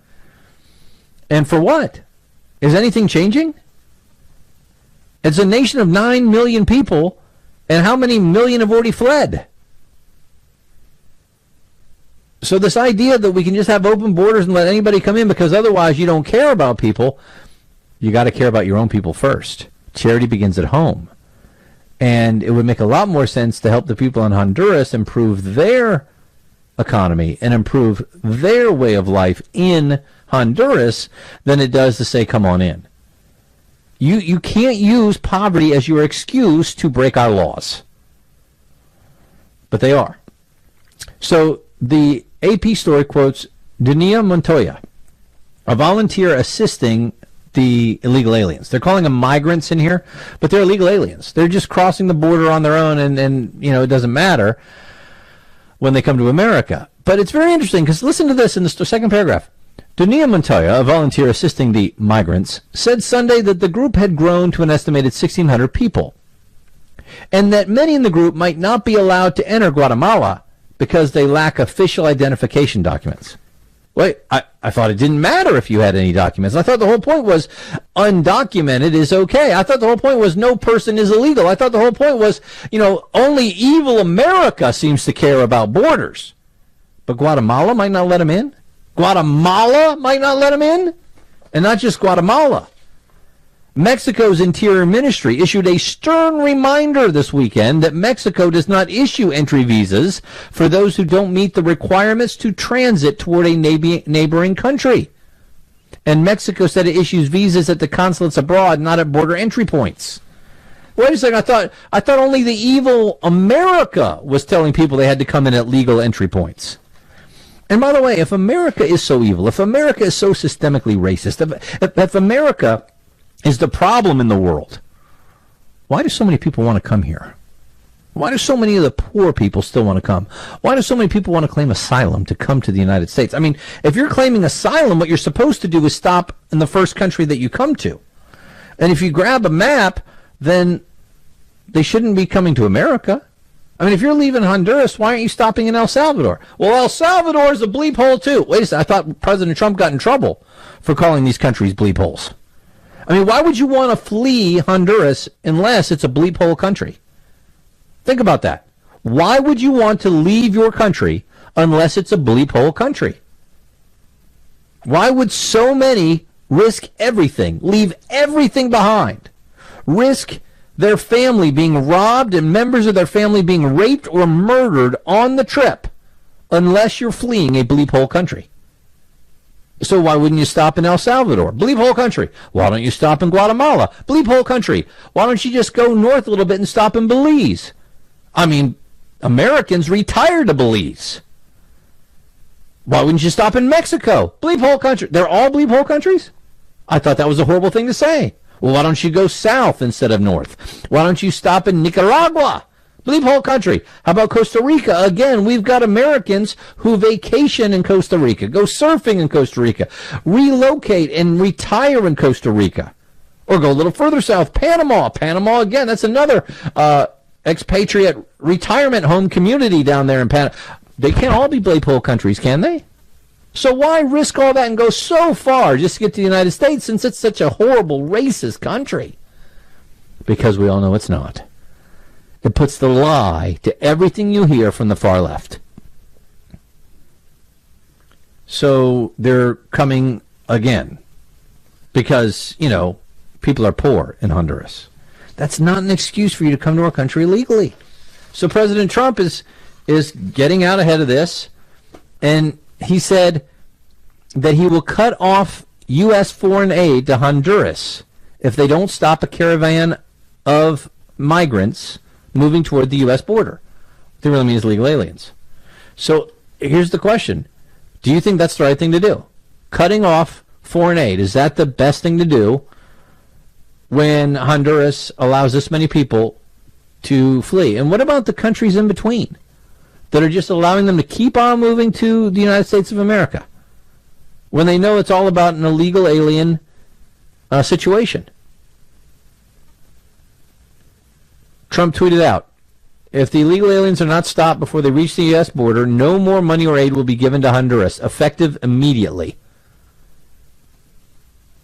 And for what? Is anything changing? It's a nation of 9 million people, and how many million have already fled? So this idea that we can just have open borders and let anybody come in because otherwise you don't care about people, you got to care about your own people first. Charity begins at home. And it would make a lot more sense to help the people in Honduras improve their economy and improve their way of life in Honduras than it does to say, come on in. You can't use poverty as your excuse to break our laws. But they are. So the AP story quotes Dunia Montoya, a volunteer assisting the illegal aliens. They're calling them migrants in here, but they're illegal aliens. They're just crossing the border on their own, and it doesn't matter when they come to America. But it's very interesting, because listen to this in the second paragraph. Dunia Montoya, a volunteer assisting the migrants, said Sunday that the group had grown to an estimated 1,600 people, and that many in the group might not be allowed to enter Guatemala because they lack official identification documents. Wait, I thought it didn't matter if you had any documents. I thought the whole point was undocumented is okay. I thought the whole point was no person is illegal. I thought the whole point was, only evil America seems to care about borders. But Guatemala might not let them in? Guatemala might not let them in? And not just Guatemala. Mexico's Interior Ministry issued a stern reminder this weekend that Mexico does not issue entry visas for those who don't meet the requirements to transit toward a neighboring country. And Mexico said it issues visas at the consulates abroad, not at border entry points. Wait a second, I thought only the evil America was telling people they had to come in at legal entry points. And by the way, if America is so evil, if America is so systemically racist, if America is the problem in the world, why do so many people want to come here? Why do so many of the poor people still want to come? Why do so many people want to claim asylum to come to the United States? I mean, if you're claiming asylum, what you're supposed to do is stop in the first country that you come to. And if you grab a map, then they shouldn't be coming to America. I mean, if you're leaving Honduras, why aren't you stopping in El Salvador? Well, El Salvador is a bleep hole, too. Wait a second, I thought President Trump got in trouble for calling these countries bleep holes. I mean, why would you want to flee Honduras unless it's a bleep hole country? Think about that. Why would you want to leave your country unless it's a bleep hole country? Why would so many risk everything, leave everything behind, risk their family being robbed and members of their family being raped or murdered on the trip unless you're fleeing a bleep hole country? So why wouldn't you stop in El Salvador? Bleep hole country. Why don't you stop in Guatemala? Bleep hole country. Why don't you just go north a little bit and stop in Belize? I mean, Americans retired to Belize. Why wouldn't you stop in Mexico? Bleep hole country. They're all bleep hole countries? I thought that was a horrible thing to say. Well, why don't you go south instead of north? Why don't you stop in Nicaragua? Bleep hole country. How about Costa Rica? Again, we've got Americans who vacation in Costa Rica, go surfing in Costa Rica, relocate and retire in Costa Rica. Or go a little further south, Panama. Panama, again, that's another expatriate retirement home community down there in Panama. They can't all be bleep hole countries, can they? So why risk all that and go so far just to get to the United States since it's such a horrible, racist country? Because we all know it's not. It puts the lie to everything you hear from the far left. So they're coming again because, you know, people are poor in Honduras. That's not an excuse for you to come to our country illegally. So President Trump is getting out ahead of this, and he said that he will cut off U.S. foreign aid to Honduras if they don't stop a caravan of migrants moving toward the U.S. border. They really means illegal aliens. So here's the question. Do you think that's the right thing to do? Cutting off foreign aid, is that the best thing to do when Honduras allows this many people to flee? And what about the countries in between that are just allowing them to keep on moving to the United States of America when they know it's all about an illegal alien situation? Trump tweeted out, if the illegal aliens are not stopped before they reach the U.S. border, no more money or aid will be given to Honduras, effective immediately.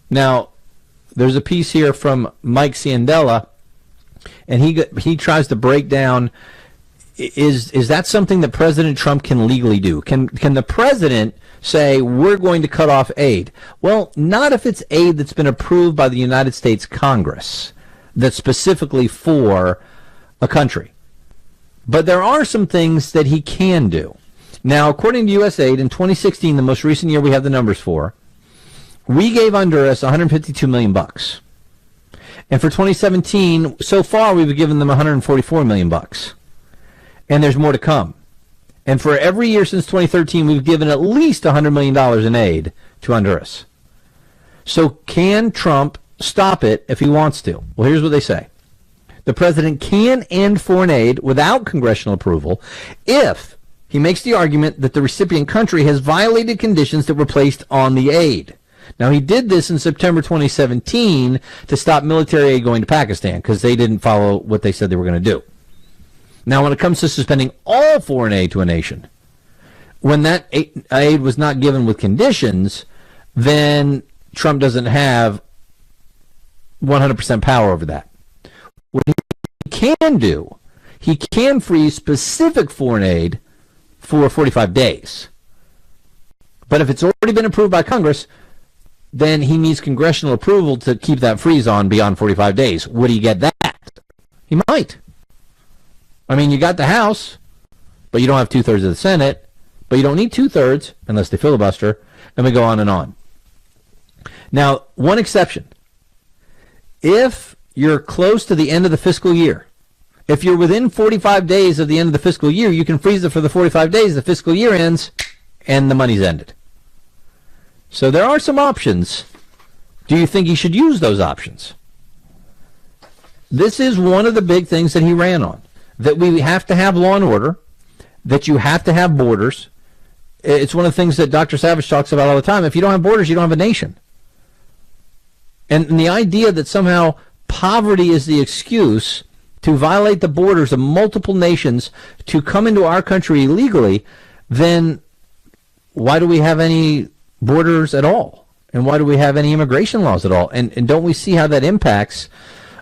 Now, there's a piece here from Mike Ciandella, and he tries to break down, is that something that President Trump can legally do? Can the president say, we're going to cut off aid? Well, not if it's aid that's been approved by the United States Congress that's specifically for a country. But there are some things that he can do. Now, according to USAID, in 2016, the most recent year we have the numbers for, we gave Honduras $152 million. And for 2017, so far we've given them $144 million. And there's more to come. And for every year since 2013, we've given at least $100 million in aid to Honduras. So can Trump stop it if he wants to? Well, here's what they say. The president can end foreign aid without congressional approval if he makes the argument that the recipient country has violated conditions that were placed on the aid. Now, he did this in September 2017 to stop military aid going to Pakistan because they didn't follow what they said they were going to do. Now, when it comes to suspending all foreign aid to a nation, when that aid was not given with conditions, then Trump doesn't have 100% power over that. What he can do, he can freeze specific foreign aid for 45 days. But if it's already been approved by Congress, then he needs congressional approval to keep that freeze on beyond 45 days. Would he get that? He might. I mean, you got the House, but you don't have 2/3 of the Senate, but you don't need 2/3 unless they filibuster, and we go on and on. Now, one exception. If you're close to the end of the fiscal year, if you're within 45 days of the end of the fiscal year, you can freeze it for the 45 days. The fiscal year ends, and the money's ended. So there are some options. Do you think he should use those options? This is one of the big things that he ran on, that we have to have law and order, that you have to have borders. It's one of the things that Dr. Savage talks about all the time. If you don't have borders, you don't have a nation. And the idea that somehow poverty is the excuse to violate the borders of multiple nations to come into our country illegally, then why do we have any borders at all? And why do we have any immigration laws at all? And don't we see how that impacts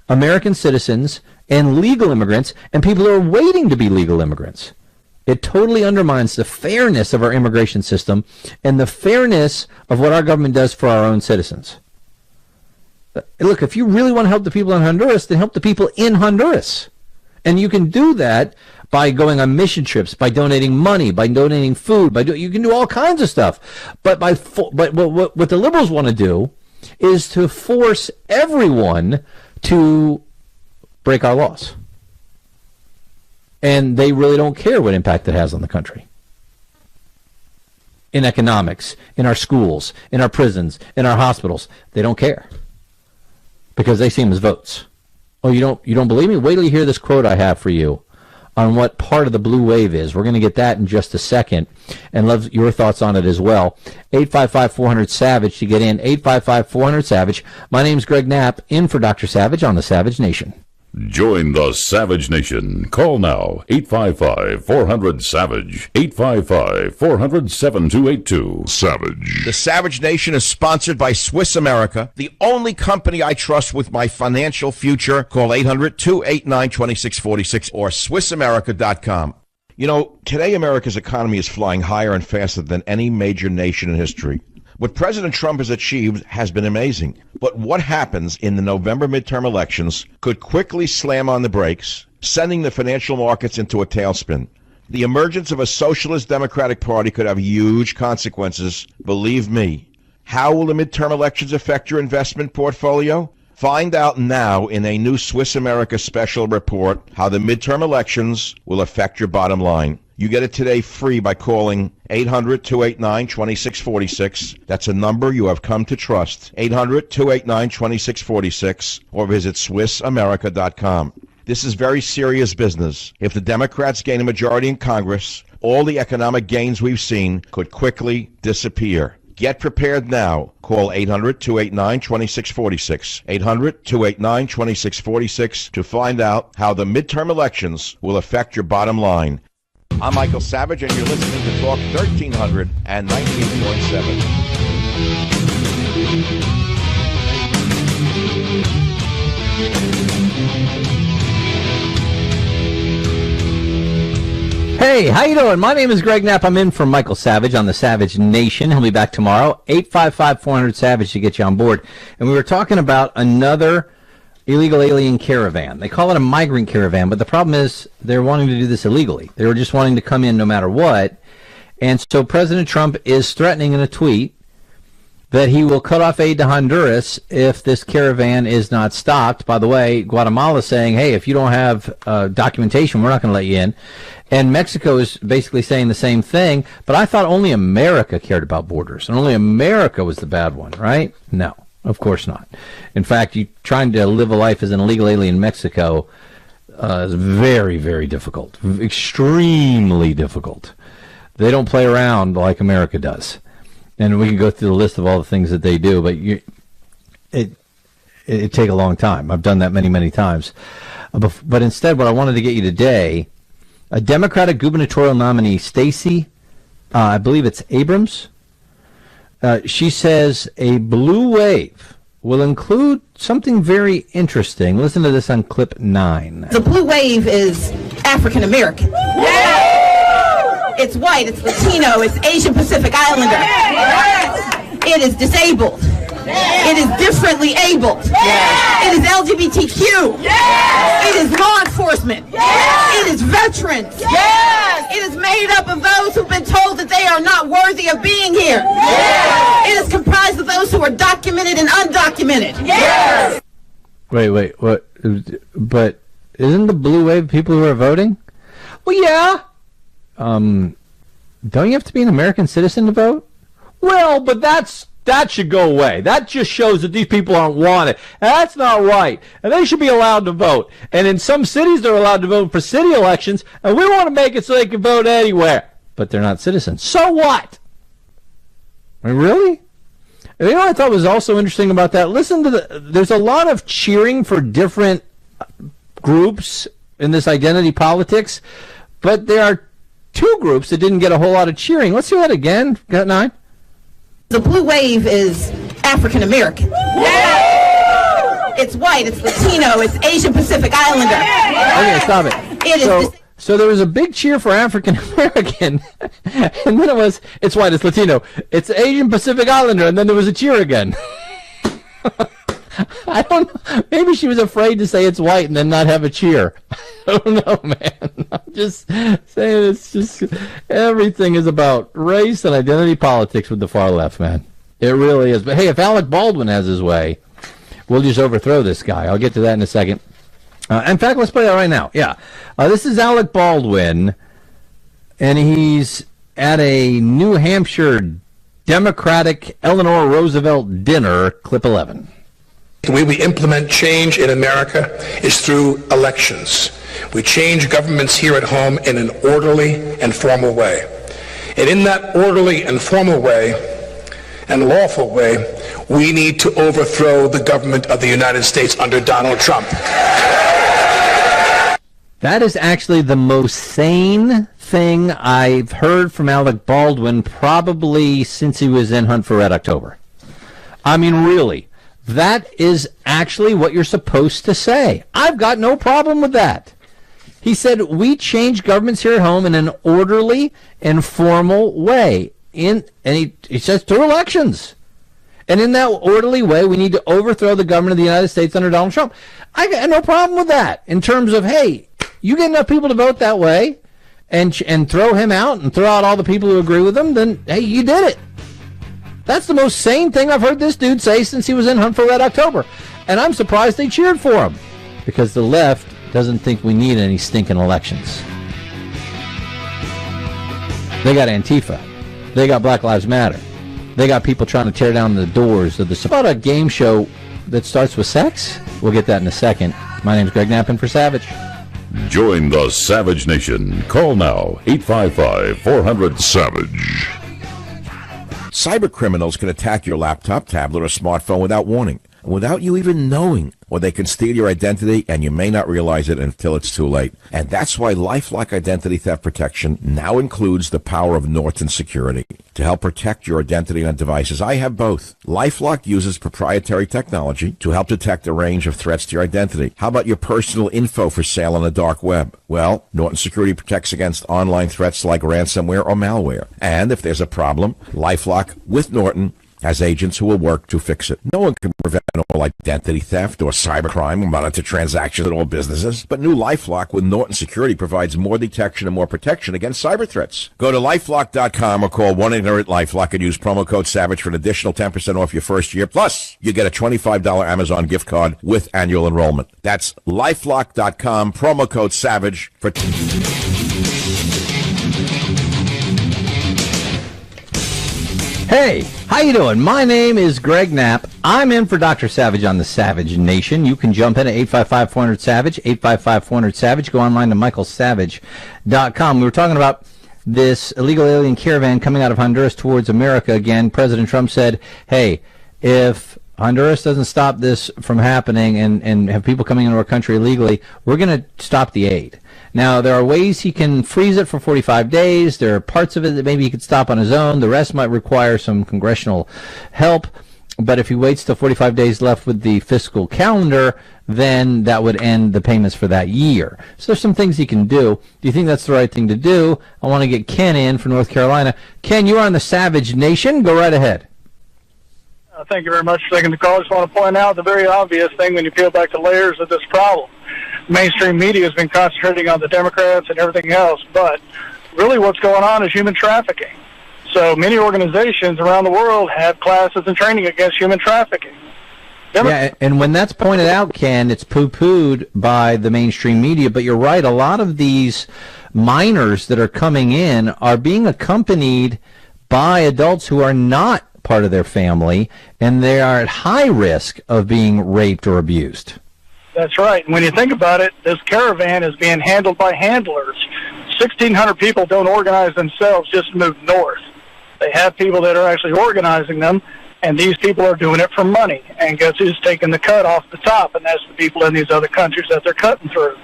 American citizens and legal immigrants and people who are waiting to be legal immigrants? It totally undermines the fairness of our immigration system and the fairness of what our government does for our own citizens. Look, if you really want to help the people in Honduras, then help the people in Honduras. And you can do that by going on mission trips, by donating money, by donating food. You can do all kinds of stuff. But what the liberals want to do is to force everyone to break our laws. And they really don't care what impact it has on the country. In economics, in our schools, in our prisons, in our hospitals, they don't care. Because they see them as votes. Oh, you don't believe me? Wait till you hear this quote I have for you on what part of the blue wave is. We're going to get that in just a second, and love your thoughts on it as well. 855-400-SAVAGE to get in. 855-400-SAVAGE. My name's Greg Knapp, in for Dr. Savage on the Savage Nation.
Join the Savage Nation. Call now, 855-400-SAVAGE, 855-400-7282. Savage.
The Savage Nation is sponsored by Swiss America, the only company I trust with my financial future. Call 800-289-2646 or SwissAmerica.com. You know, today America's economy is flying higher and faster than any major nation in history. What President Trump has achieved has been amazing. But what happens in the November midterm elections could quickly slam on the brakes, sending the financial markets into a tailspin. The emergence of a socialist Democratic Party could have huge consequences, believe me. How will the midterm elections affect your investment portfolio? Find out now in a new Swiss America special report how the midterm elections will affect your bottom line. You get it today free by calling 800-289-2646. That's a number you have come to trust. 800-289-2646 or visit SwissAmerica.com. This is very serious business. If the Democrats gain a majority in Congress, all the economic gains we've seen could quickly disappear. Get prepared now. Call 800-289-2646. 800-289-2646 to find out how the midterm elections will affect your bottom line. I'm Michael Savage, and you're listening to Talk 1300 and 98.7.
Hey, how you doing? My name is Greg Knapp. I'm in for Michael Savage on the Savage Nation. He'll be back tomorrow. 855-400-SAVAGE to get you on board. And we were talking about another illegal alien caravan. They call it a migrant caravan, but the problem is they're wanting to do this illegally. They were just wanting to come in no matter what. And so President Trump is threatening in a tweet that he will cut off aid to Honduras if this caravan is not stopped. By the way, Guatemala is saying, hey, if you don't have documentation, we're not going to let you in. And Mexico is basically saying the same thing. But I thought only America cared about borders, and only America was the bad one, right? No. Of course not. In fact, you trying to live a life as an illegal alien in Mexico is very, very difficult. Extremely difficult. They don't play around like America does. And we can go through the list of all the things that they do, but it take a long time. I've done that many, many times. But instead, what I wanted to get you today, a Democratic gubernatorial nominee, Stacey, I believe it's Abrams, she says a blue wave will include something very interesting. Listen to this on clip 9.
The blue wave is African American. Yeah! It's white, it's Latino, it's Asian Pacific Islander. It is disabled. It is differently abled. It is LGBTQ. It is law enforcement. It is veterans. It is made up of those who've been told that they are not worthy of being here. It is comprised of those who are documented and undocumented.
Wait, what? But isn't the blue wave people who are voting? Well, yeah. Don't you have to be an American citizen to vote? Well, but that should go away. That just shows that these people aren't wanted. And that's not right. And they should be allowed to vote. And in some cities, they're allowed to vote for city elections, and we want to make it so they can vote anywhere. But they're not citizens. So what? I mean, really? And you know what I thought was also interesting about that? Listen to there's a lot of cheering for different groups in this identity politics, but there are two groups that didn't get a whole lot of cheering. Let's hear that again. Got 9?
The blue wave is African American. It's white, it's Latino, it's Asian Pacific Islander.
Okay, stop it. So there was a big cheer for African American, and then it's white, it's Latino, it's Asian Pacific Islander, and then there was a cheer again. I don't know. Maybe she was afraid to say it's white and then not have a cheer. I don't know, man. I'm just saying it's just everything is about race and identity politics with the far left, man. It really is. But hey, if Alec Baldwin has his way, we'll just overthrow this guy. I'll get to that in a second. In fact, let's play that right now. Yeah. This is Alec Baldwin, and he's at a New Hampshire Democratic Eleanor Roosevelt dinner, clip 11.
The way we implement change in America is through elections. We change governments here at home in an orderly and formal way. And in that orderly and formal way and lawful way, we need to overthrow the government of the United States under Donald Trump.
That is actually the most sane thing I've heard from Alec Baldwin probably since he was in Hunt for Red October. I mean, really. That is actually what you're supposed to say. I've got no problem with that. He said, we change governments here at home in an orderly and formal way. And he says through elections. And in that orderly way, we need to overthrow the government of the United States under Donald Trump. I got no problem with that in terms of, hey, you get enough people to vote that way and throw him out and throw out all the people who agree with him, then, hey, you did it. That's the most sane thing I've heard this dude say since he was in Hunt for Red October. And I'm surprised they cheered for him. Because the left doesn't think we need any stinking elections. They got Antifa. They got Black Lives Matter. They got people trying to tear down the doors of the... About a game show that starts with sex? We'll get that in a second. My name's Greg Knapp for Savage.
Join the Savage Nation. Call now, 855-400-SAVAGE.
Cyber criminals can attack your laptop, tablet, or smartphone without warning, without you even knowing. Or they can steal your identity, and you may not realize it until it's too late. And that's why LifeLock Identity Theft Protection now includes the power of Norton Security. To help protect your identity on devices, I have both. LifeLock uses proprietary technology to help detect a range of threats to your identity. How about your personal info for sale on the dark web? Well, Norton Security protects against online threats like ransomware or malware. And if there's a problem, LifeLock with Norton has agents who will work to fix it. No one can prevent all identity theft or cybercrime or monitor transactions at all businesses. But new LifeLock with Norton Security provides more detection and more protection against cyber threats. Go to LifeLock.com or call 1-800-LifeLock and use promo code SAVAGE for an additional 10% off your first year. Plus, you get a $25 Amazon gift card with annual enrollment. That's LifeLock.com, promo code SAVAGE for...
Hey, how you doing? My name is Greg Knapp. I'm in for Dr. Savage on the Savage Nation. You can jump in at 855-400-SAVAGE, 855-400-SAVAGE. Go online to michaelsavage.com. We were talking about this illegal alien caravan coming out of Honduras towards America again. President Trump said, hey, if Honduras doesn't stop this from happening and have people coming into our country illegally, we're going to stop the aid. Now, there are ways he can freeze it for 45 days. There are parts of it that maybe he could stop on his own. The rest might require some congressional help. But if he waits till 45 days left with the fiscal calendar, then that would end the payments for that year. So there's some things he can do. Do you think that's the right thing to do? I want to get Ken in from North Carolina. Ken, you're on the Savage Nation. Go right ahead.
Thank you very much for taking the call. I just want to point out the very obvious thing when you peel back the layers of this problem. Mainstream media has been concentrating on the Democrats and everything else, but really what's going on is human trafficking. So many organizations around the world have classes and training against human trafficking.
Yeah, and when that's pointed out, Ken, it's poo-pooed by the mainstream media, but you're right, a lot of these minors that are coming in are being accompanied by adults who are not part of their family, and they are at high risk of being raped or abused.
That's right. And when you think about it, this caravan is being handled by handlers. 1,600 people don't organize themselves just to move north. They have people that are actually organizing them, and these people are doing it for money. And guess who's taking the cut off the top? And that's the people in these other countries that they're cutting through.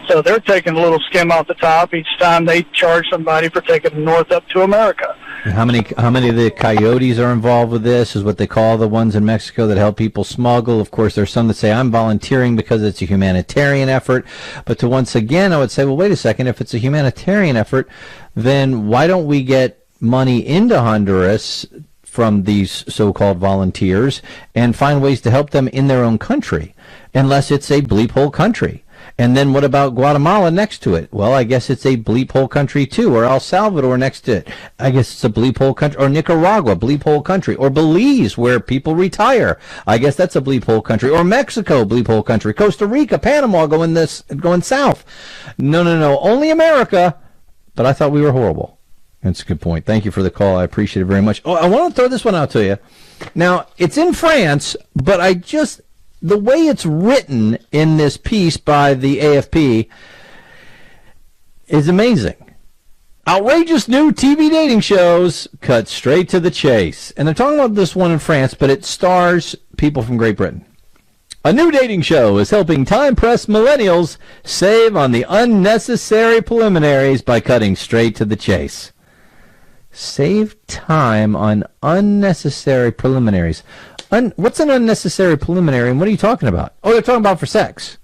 So they're taking a little skim off the top each time they charge somebody for taking them north up to America.
And how many of the coyotes are involved with this is what they call the ones in Mexico that help people smuggle. Of course, there's some that say I'm volunteering because it's a humanitarian effort. But to once again, I would say, well, wait a second. If it's a humanitarian effort, then why don't we get money into Honduras from these so-called volunteers and find ways to help them in their own country, unless it's a bleep hole country? And then what about Guatemala next to it? Well, I guess it's a bleep hole country too, or El Salvador next to it. I guess it's a bleep hole country, or Nicaragua, bleep hole country, or Belize, where people retire. I guess that's a bleep hole country, or Mexico, bleep hole country, Costa Rica, Panama, going south. No, only America. But I thought we were horrible. That's a good point. Thank you for the call. I appreciate it very much. Oh, I want to throw this one out to you. Now, it's in France, but the way it's written in this piece by the AFP is amazing. Outrageous new TV dating shows cut straight to the chase. And they're talking about this one in France, but it stars people from Great Britain. A new dating show is helping time-pressed millennials save on the unnecessary preliminaries by cutting straight to the chase. Save time on unnecessary preliminaries. What's an unnecessary preliminary, and what are you talking about? Oh, they're talking about for sex.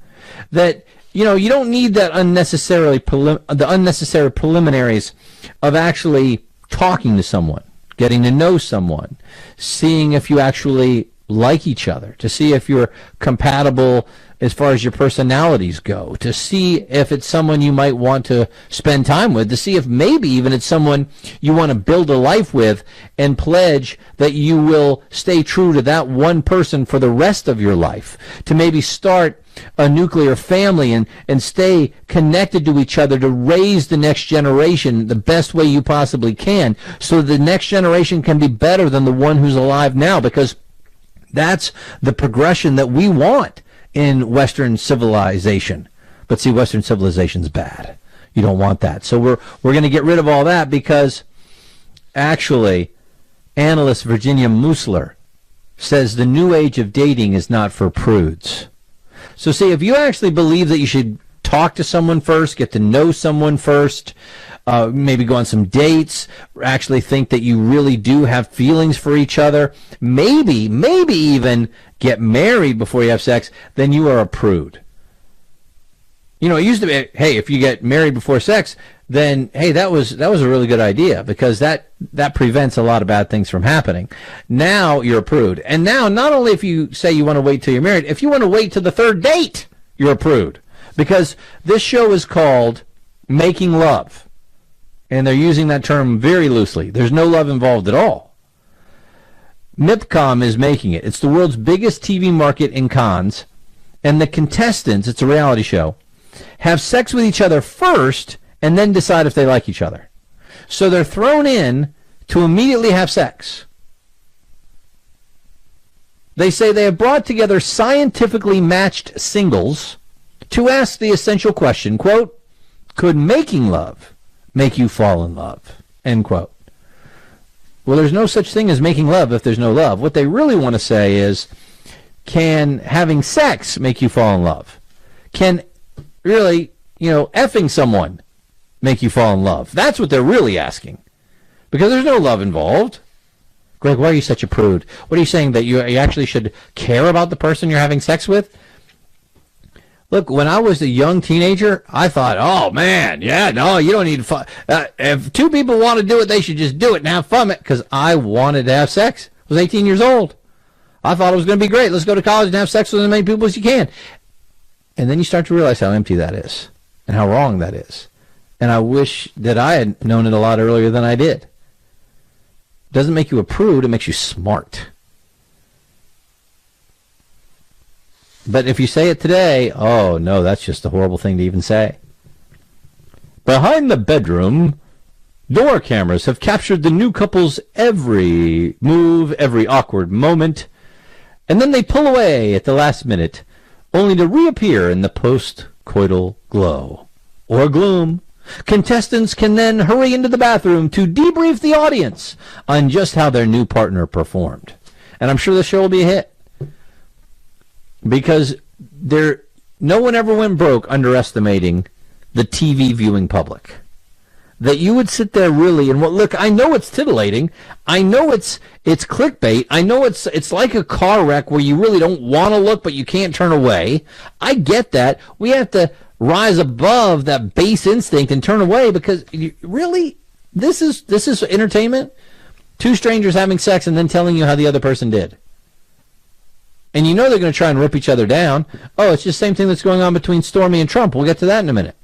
That, you don't need that unnecessary preliminaries of actually talking to someone, getting to know someone, seeing if you actually like each other, to see if you're compatible as far as your personalities go, to see if it's someone you might want to spend time with, to see if maybe even it's someone you want to build a life with and pledge that you will stay true to that one person for the rest of your life, to maybe start a nuclear family and stay connected to each other to raise the next generation the best way you possibly can, so the next generation can be better than the one who's alive now, because that's the progression that we want in Western civilization. But see, Western civilization's bad. You don't want that. So we're going to get rid of all that, because actually analyst Virginia Musler says the new age of dating is not for prudes. So see, if you actually believe that you should talk to someone first, get to know someone first, maybe go on some dates, actually think that you really do have feelings for each other, maybe even get married before you have sex, then you are a prude. It used to be, hey, if you get married before sex, then, hey, that was a really good idea, because that prevents a lot of bad things from happening. Now you're a prude. And now, not only if you say you want to wait till you're married, if you want to wait till the third date, you're a prude. Because this show is called Making Love. And they're using that term very loosely. There's no love involved at all. MIPCOM is making it. It's the world's biggest TV market in Cannes. And the contestants, it's a reality show, have sex with each other first and then decide if they like each other. So they're thrown in to immediately have sex. They say they have brought together scientifically matched singles to ask the essential question, quote, could making love make you fall in love, end quote. Well, there's no such thing as making love if there's no love. What they really want to say is, can having sex make you fall in love? Can really, effing someone make you fall in love? That's what they're really asking, because there's no love involved. Greg, why are you such a prude? What are you saying, that you actually should care about the person you're having sex with? Look, when I was a young teenager, I thought, oh, man, yeah, no, you don't need fun. If two people want to do it, they should just do it and have fun, because I wanted to have sex. I was 18 years old. I thought it was going to be great. Let's go to college and have sex with as many people as you can. And then you start to realize how empty that is and how wrong that is. And I wish that I had known it a lot earlier than I did. It doesn't make you a prude, it makes you smart. But if you say it today, oh, no, that's just a horrible thing to even say. Behind the bedroom, door cameras have captured the new couple's every move, every awkward moment, and then they pull away at the last minute, only to reappear in the post-coital glow or gloom. Contestants can then hurry into the bathroom to debrief the audience on just how their new partner performed. And I'm sure the show will be a hit. Because no one ever went broke underestimating the TV viewing public. That you would sit there really and look, I know it's titillating. I know it's clickbait. I know it's like a car wreck where you really don't want to look, but you can't turn away. I get that. We have to rise above that base instinct and turn away, because really, this is entertainment. Two strangers having sex and then telling you how the other person did. And you know they're going to try and rip each other down. Oh, it's just the same thing that's going on between Stormy and Trump. We'll get to that in a minute.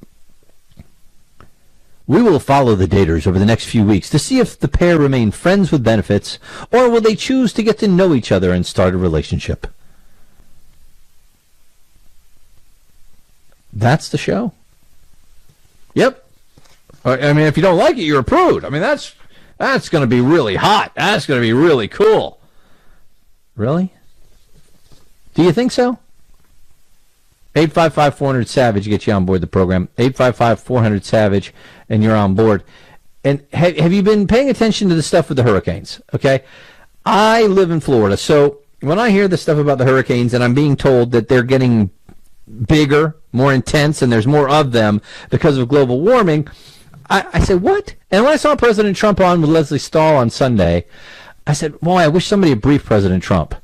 We will follow the daters over the next few weeks to see if the pair remain friends with benefits, or will they choose to get to know each other and start a relationship. That's the show. Yep. I mean, if you don't like it, you're a prude. I mean, that's going to be really hot. That's going to be really cool. Really? Do you think so? 855-400-SAVAGE gets you on board the program. 855-400-SAVAGE, and you're on board. And have you been paying attention to the stuff with the hurricanes? Okay? I live in Florida, so when I hear the stuff about the hurricanes and I'm being told that they're getting bigger, more intense, and there's more of them because of global warming, I said, what? And when I saw President Trump on with Leslie Stahl on Sunday, I said, boy, I wish somebody had briefed President Trump.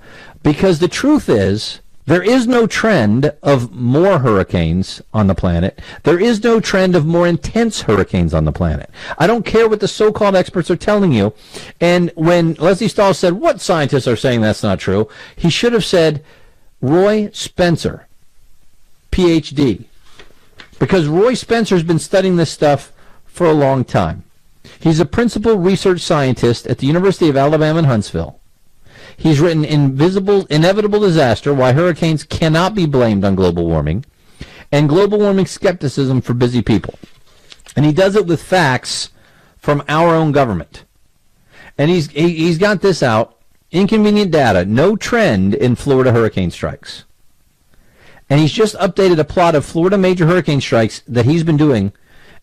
Because the truth is, there is no trend of more hurricanes on the planet. There is no trend of more intense hurricanes on the planet. I don't care what the so-called experts are telling you. And when Leslie Stahl said, what scientists are saying that's not true, he should have said, Roy Spencer, PhD. Because Roy Spencer's been studying this stuff for a long time. He's a principal research scientist at the University of Alabama in Huntsville. He's written Inevitable Disaster, Why Hurricanes Cannot Be Blamed on Global Warming, and Global Warming Skepticism for Busy People. And he does it with facts from our own government. And he's got this out, inconvenient data, no trend in Florida hurricane strikes. And he's just updated a plot of Florida major hurricane strikes that he's been doing,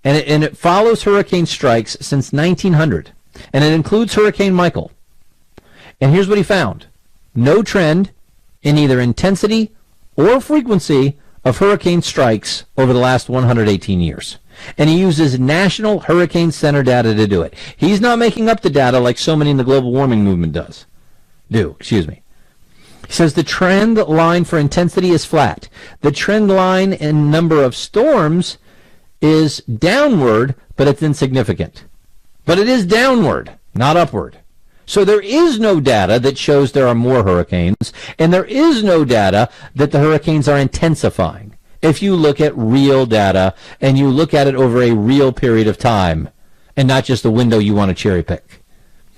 and it follows hurricane strikes since 1900. And it includes Hurricane Michael. And here's what he found. No trend in either intensity or frequency of hurricane strikes over the last 118 years. And he uses National Hurricane Center data to do it. He's not making up the data like so many in the global warming movement do. He says the trend line for intensity is flat. The trend line in number of storms is downward, but it's insignificant. But it is downward, not upward. So there is no data that shows there are more hurricanes, and there is no data that the hurricanes are intensifying. If you look at real data and you look at it over a real period of time, and not just a window you want to cherry pick.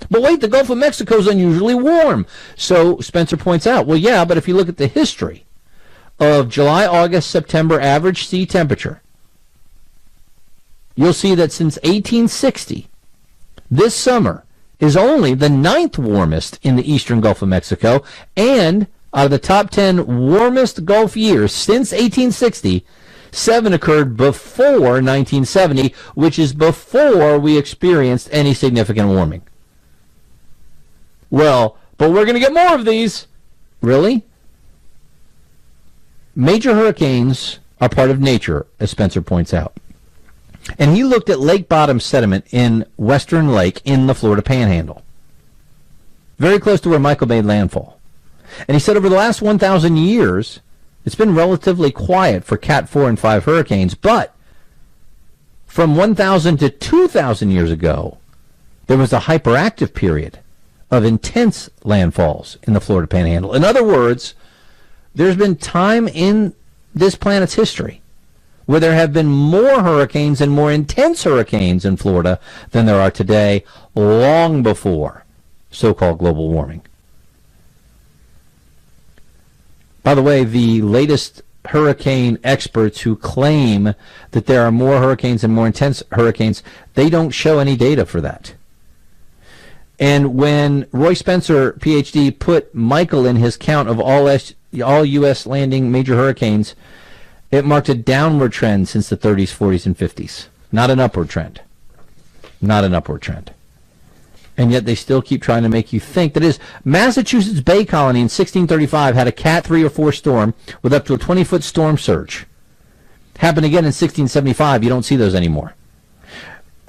But wait, the Gulf of Mexico is unusually warm. So Spencer points out, well, yeah, but if you look at the history of July, August, September average sea temperature, you'll see that since 1860, this summer is only the 9th warmest in the eastern Gulf of Mexico, and out of the top 10 warmest Gulf years since 1860, 7 occurred before 1970, which is before we experienced any significant warming. Well, but we're going to get more of these. Really? Major hurricanes are part of nature, as Spencer points out. And he looked at lake bottom sediment in Western Lake in the Florida Panhandle. very close to where Michael made landfall. And he said over the last 1,000 years, it's been relatively quiet for Cat 4 and 5 hurricanes, but from 1,000 to 2,000 years ago, there was a hyperactive period of intense landfalls in the Florida Panhandle. In other words, there's been time in this planet's history where there have been more hurricanes and more intense hurricanes in Florida than there are today, long before so-called global warming. By the way, the latest hurricane experts who claim that there are more hurricanes and more intense hurricanes, they don't show any data for that. And when Roy Spencer, PhD, put Michael in his count of all U.S. landing major hurricanes, it marked a downward trend since the 30s, 40s, and 50s. Not an upward trend. Not an upward trend. And yet they still keep trying to make you think that is. Massachusetts Bay Colony in 1635 had a Cat 3 or 4 storm with up to a 20-foot storm surge. Happened again in 1675. You don't see those anymore.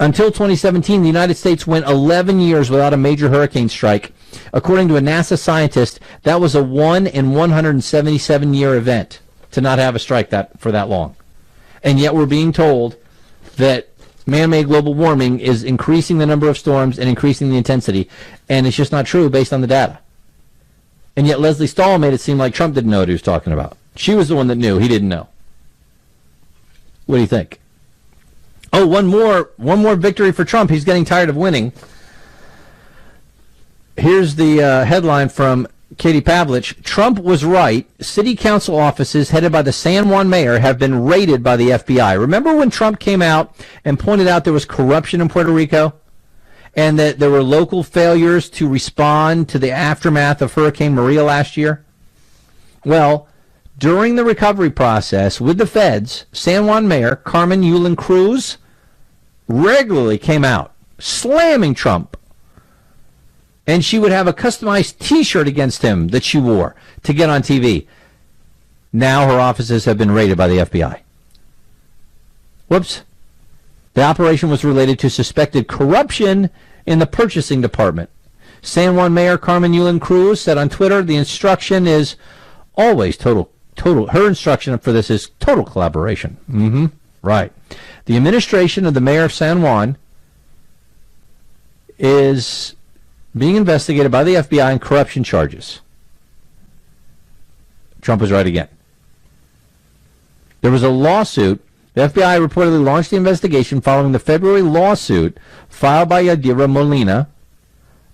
Until 2017, the United States went 11 years without a major hurricane strike. According to a NASA scientist, that was a 1 in 177-year event to not have a strike for that long. And yet we're being told that man-made global warming is increasing the number of storms and increasing the intensity, and it's just not true based on the data. And yet Leslie Stahl made it seem like Trump didn't know what he was talking about. She was the one that knew. He didn't know. What do you think? Oh, one more victory for Trump. He's getting tired of winning. Here's the headline from Katie Pavlich. Trump was right. City council offices headed by the San Juan mayor have been raided by the FBI. Remember when Trump came out and pointed out there was corruption in Puerto Rico and that there were local failures to respond to the aftermath of Hurricane Maria last year? Well, during the recovery process with the feds, San Juan Mayor Carmen Yulín Cruz regularly came out slamming Trump. And she would have a customized T-shirt against him that she wore to get on TV. Now her offices have been raided by the FBI. Whoops. The operation was related to suspected corruption in the purchasing department. San Juan Mayor Carmen Yulín Cruz said on Twitter, the instruction is always total. Her instruction for this is total collaboration. Right. The administration of the mayor of San Juan is being investigated by the FBI on corruption charges. Trump was right again. There was a lawsuit. The FBI reportedly launched the investigation following the February lawsuit filed by Yadira Molina,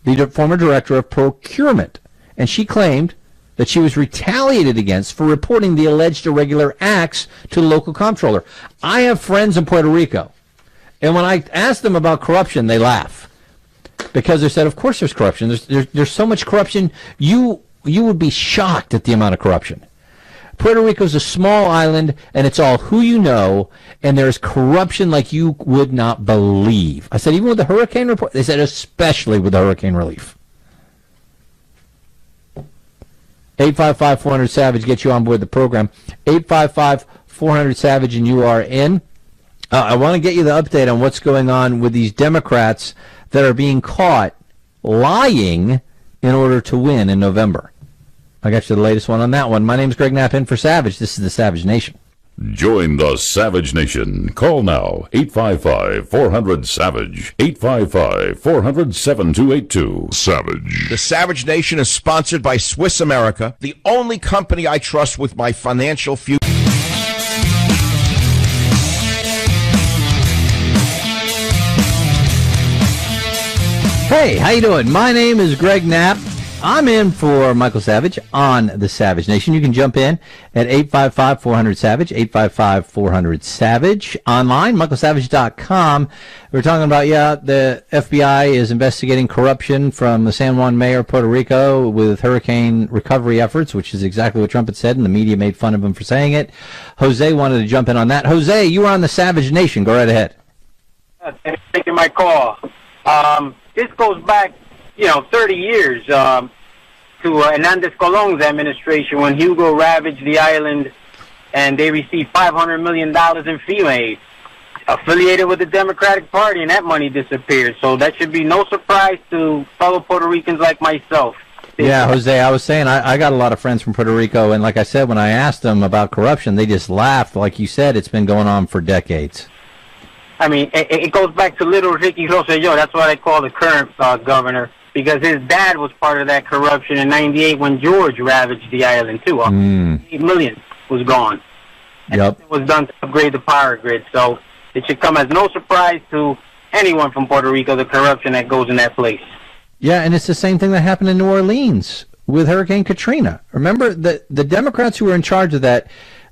the former director of procurement. And she claimed that she was retaliated against for reporting the alleged irregular acts to the local comptroller. I have friends in Puerto Rico, and when I ask them about corruption, they laugh. Because they said, of course there's corruption. There's so much corruption, you would be shocked at the amount of corruption. Puerto Rico is a small island, and it's all who you know, and there's corruption like you would not believe. I said, even with the hurricane report? They said, especially with the hurricane relief. 855-400-SAVAGE, get you on board the program. 855-400-SAVAGE, and you are in. I want to get you the update on what's going on with these Democrats that are being caught lying in order to win in November. I got you the latest one on that one. My name's Greg Knapp, in for Savage. This is the Savage Nation.
Join the Savage Nation. Call now, 855-400-SAVAGE, 855-400-7282. Savage.
The Savage Nation is sponsored by Swiss America, the only company I trust with my financial future.
Hey, how you doing? My name is Greg Knapp. I'm in for Michael Savage on the Savage Nation. You can jump in at 855-400-SAVAGE, 855-400-SAVAGE. Online, michaelsavage.com. We're talking about, the FBI is investigating corruption from the San Juan mayor of Puerto Rico with hurricane recovery efforts, which is exactly what Trump had said, and the media made fun of him for saying it. Jose wanted to jump in on that. Jose, you were on the Savage Nation. Go right ahead.
Thanks for taking my call. This goes back 30 years to Hernandez Colón's administration when Hugo ravaged the island and they received $500 million in FEMA aid. affiliated with the Democratic Party, and that money disappeared. So that should be no surprise to fellow Puerto Ricans like myself.
Yeah, Jose, I was saying I got a lot of friends from Puerto Rico, and like I said, when I asked them about corruption, they just laughed. Like you said, it's been going on for decades.
I mean, it goes back to little Ricky Rosselló. That's what I call the current governor, because his dad was part of that corruption in '98 when George ravaged the island, too. 8 million was gone. And it was done to upgrade the power grid. So it should come as no surprise to anyone from Puerto Rico, the corruption that goes in that place.
Yeah, and it's the same thing that happened in New Orleans with Hurricane Katrina. Remember, the Democrats who were in charge of that,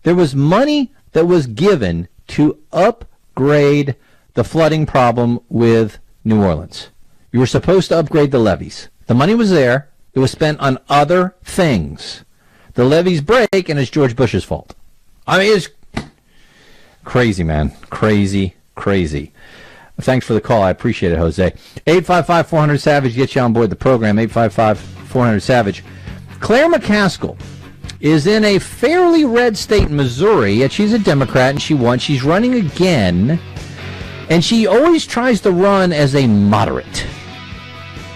there was money that was given to upgrade the flooding problem with New Orleans. You were supposed to upgrade the levees. The money was there. It was spent on other things. The levees break, and it's George Bush's fault. I mean, it's crazy, man. Crazy, crazy. Thanks for the call. I appreciate it, Jose. 855-400-SAVAGE gets you on board the program. 855-400-SAVAGE. Claire McCaskill is in a fairly red state in Missouri, yet she's a Democrat and she won. She's running again, and she always tries to run as a moderate.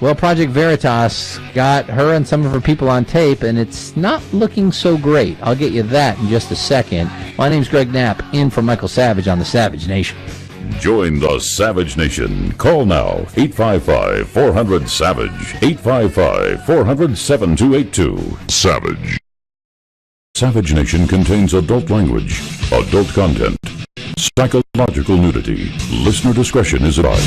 Well, Project Veritas got her and some of her people on tape, and it's not looking so great. I'll get you that in just a second. My name's Greg Knapp, in for Michael Savage on the Savage Nation.
Join the Savage Nation. Call now, 855-400-SAVAGE, 855-400-7282. Savage. Savage Nation contains adult language, adult content, psychological nudity. Listener discretion is advised.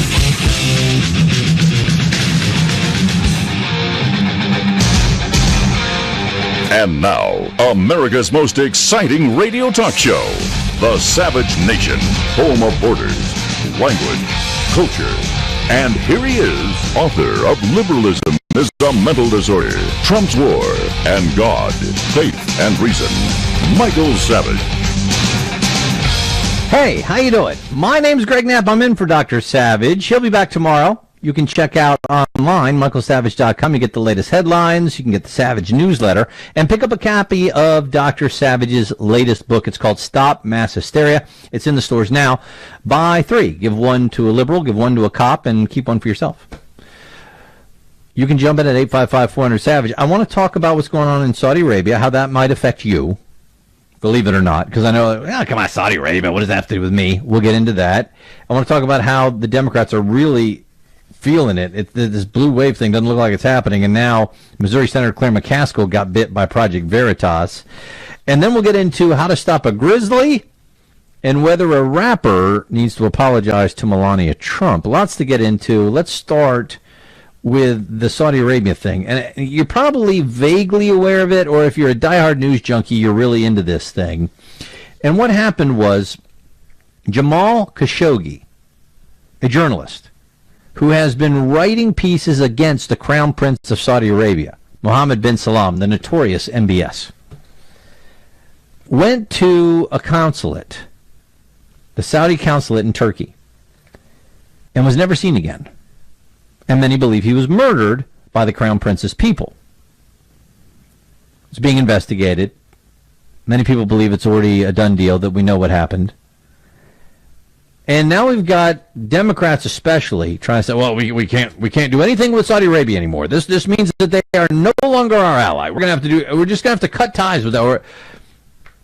And now, America's most exciting radio talk show, The Savage Nation, home of borders, language, culture. And here he is, author of Liberalism is a Mental Disorder, Trump's War, and God, Faith, and Reason, Michael Savage.
Hey, how you doing? My name's Greg Knapp. I'm in for Dr. Savage. He'll be back tomorrow. You can check out online, michaelsavage.com. You get the latest headlines. You can get the Savage newsletter and pick up a copy of Dr. Savage's latest book. It's called Stop Mass Hysteria. It's in the stores now. Buy 3. Give 1 to a liberal, give 1 to a cop, and keep 1 for yourself. You can jump in at 855-400-SAVAGE. I want to talk about what's going on in Saudi Arabia, how that might affect you, believe it or not, because I know, come on, Saudi Arabia, what does that have to do with me? We'll get into that. I want to talk about how the Democrats are really feeling it. This blue wave thing doesn't look like it's happening, and now Missouri Senator Claire McCaskill got bit by Project Veritas. And then we'll get into how to stop a grizzly and whether a rapper needs to apologize to Melania Trump. Lots to get into. Let's start with the Saudi Arabia thing. And you're probably vaguely aware of it, or if you're a diehard news junkie, you're really into this thing. And what happened was Jamal Khashoggi, a journalist, who has been writing pieces against the Crown Prince of Saudi Arabia, Mohammed bin Salman, the notorious MBS, went to a consulate, the Saudi consulate in Turkey, and was never seen again. And many believe he was murdered by the Crown Prince's people. It's being investigated. Many people believe it's already a done deal, that we know what happened. And now we've got Democrats especially trying to say, well, we can't do anything with Saudi Arabia anymore. This means that they are no longer our ally. We're just gonna have to cut ties with that.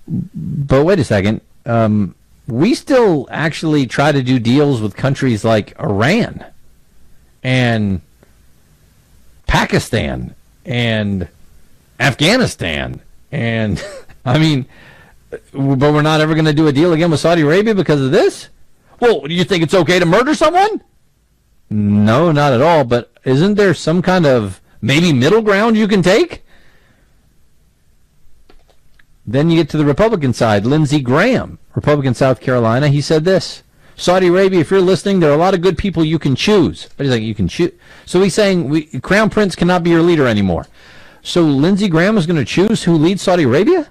But wait a second. We still actually try to do deals with countries like Iran and Pakistan and Afghanistan, and I mean, but we're not ever going to do a deal again with Saudi Arabia because of this? Well, do you think it's okay to murder someone? No, not at all. But isn't there some kind of maybe middle ground you can take? Then you get to the Republican side. Lindsey Graham, Republican South Carolina, he said this: Saudi Arabia, if you're listening, there are a lot of good people you can choose. But he's like, you can choose. So he's saying Crown Prince cannot be your leader anymore. So Lindsey Graham is going to choose who leads Saudi Arabia?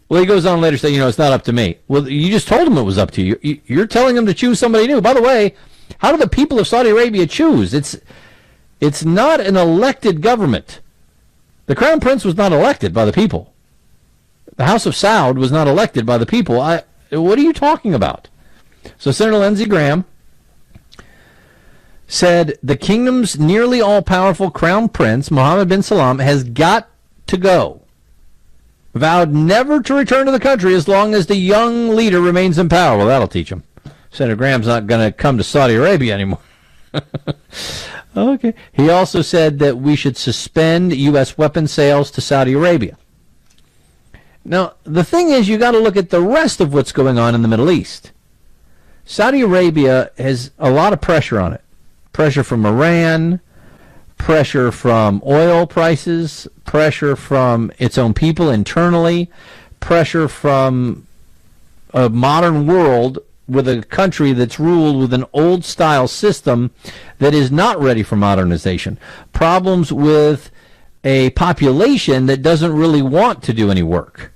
Well, he goes on later saying, it's not up to me. Well, you just told him it was up to you. You're telling him to choose somebody new. By the way, how do the people of Saudi Arabia choose? It's not an elected government. The Crown Prince was not elected by the people. The House of Saud was not elected by the people. What are you talking about? So Senator Lindsey Graham said the kingdom's nearly all-powerful crown prince, Mohammed bin Salman, has got to go. Vowed never to return to the country as long as the young leader remains in power. Well, that'll teach him. Senator Graham's not going to come to Saudi Arabia anymore. Okay. He also said that we should suspend U.S. weapon sales to Saudi Arabia. Now, the thing is, you got to look at the rest of what's going on in the Middle East. Saudi Arabia has a lot of pressure on it. Pressure from Iran, pressure from oil prices, pressure from its own people internally, pressure from a modern world with a country that's ruled with an old-style system that is not ready for modernization. Problems with a population that doesn't really want to do any work.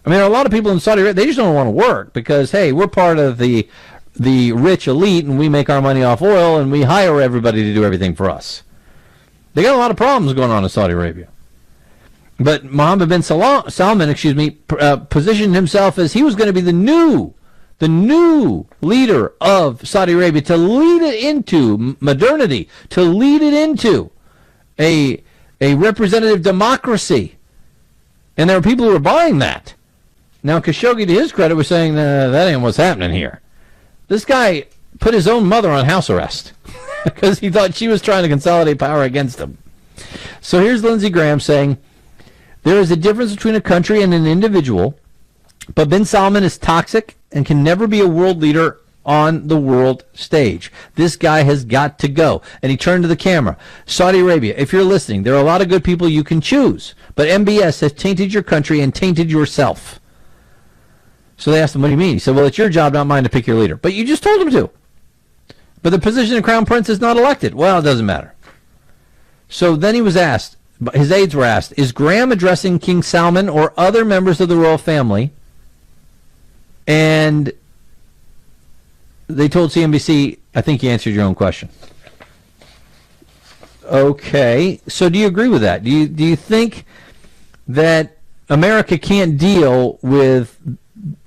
I mean, there are a lot of people in Saudi Arabia, they just don't want to work because, hey, we're part of the rich elite and we make our money off oil and we hire everybody to do everything for us. They got a lot of problems going on in Saudi Arabia. But Mohammed bin Salman, positioned himself as he was going to be the new leader of Saudi Arabia, to lead it into modernity, to lead it into a representative democracy. And there are people who are buying that. Now, Khashoggi, to his credit, was saying, that ain't what's happening here. This guy put his own mother on house arrest because he thought she was trying to consolidate power against him. So here's Lindsey Graham saying, there is a difference between a country and an individual, but bin Salman is toxic and can never be a world leader on the world stage. This guy has got to go. And he turned to the camera. Saudi Arabia, if you're listening, there are a lot of good people you can choose, but MBS has tainted your country and tainted yourself. So they asked him, what do you mean? He said, well, it's your job, not mine, to pick your leader. But you just told him to. But the position of Crown Prince is not elected. Well, it doesn't matter. So then he was asked, his aides were asked, is Graham addressing King Salman or other members of the royal family? And they told CNBC, I think you answered your own question. Okay, so do you agree with that? Do you think that America can't deal with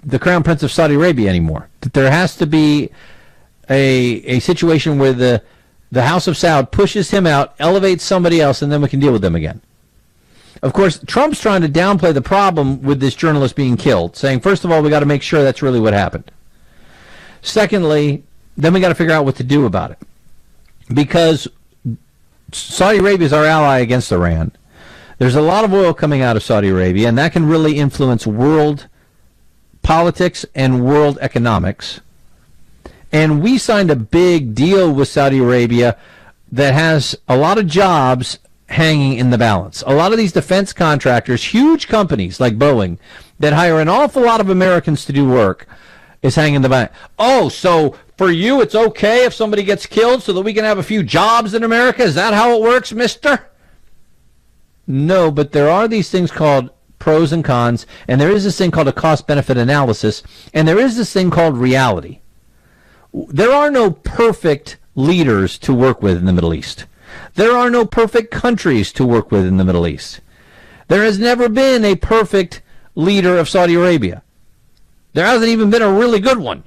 the Crown Prince of Saudi Arabia anymore? That there has to be a situation where the House of Saud pushes him out, elevates somebody else, and then we can deal with them again? Of course, Trump's trying to downplay the problem with this journalist being killed, saying, first of all, we got to make sure that's really what happened. Secondly, then we got to figure out what to do about it. Because Saudi Arabia is our ally against Iran. There's a lot of oil coming out of Saudi Arabia, and that can really influence world politics and world economics. And we signed a big deal with Saudi Arabia that has a lot of jobs hanging in the balance. A lot of these defense contractors, huge companies like Boeing, that hire an awful lot of Americans to do work, is hanging in the balance. Oh, so for you it's okay if somebody gets killed so that we can have a few jobs in America? Is that how it works, mister? No, but there are these things called pros and cons, and there is this thing called a cost-benefit analysis, and there is this thing called reality. There are no perfect leaders to work with in the Middle East. There are no perfect countries to work with in the Middle East. There has never been a perfect leader of Saudi Arabia. There hasn't even been a really good one.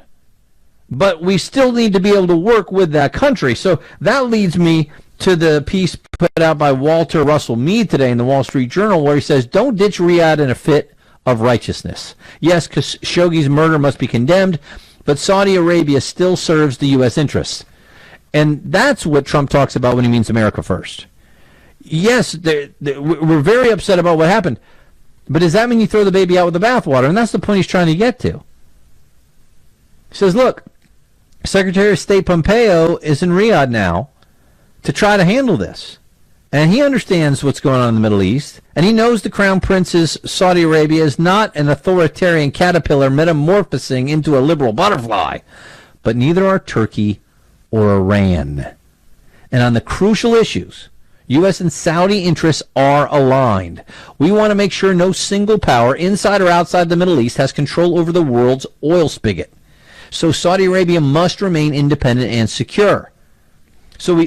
But we still need to be able to work with that country. So that leads me to the piece put out by Walter Russell Mead today in the Wall Street Journal, where he says, don't ditch Riyadh in a fit of righteousness. Yes, Khashoggi's murder must be condemned, but Saudi Arabia still serves the U.S. interests. And that's what Trump talks about when he means America first. Yes, we're very upset about what happened, but does that mean you throw the baby out with the bathwater? And that's the point he's trying to get to. He says, look, Secretary of State Pompeo is in Riyadh now to try to handle this. And he understands what's going on in the Middle East, and he knows the Crown Prince's Saudi Arabia is not an authoritarian caterpillar metamorphosing into a liberal butterfly, but neither are Turkey or Iran. And on the crucial issues, U.S. and Saudi interests are aligned. We want to make sure no single power, inside or outside the Middle East, has control over the world's oil spigot. So Saudi Arabia must remain independent and secure. So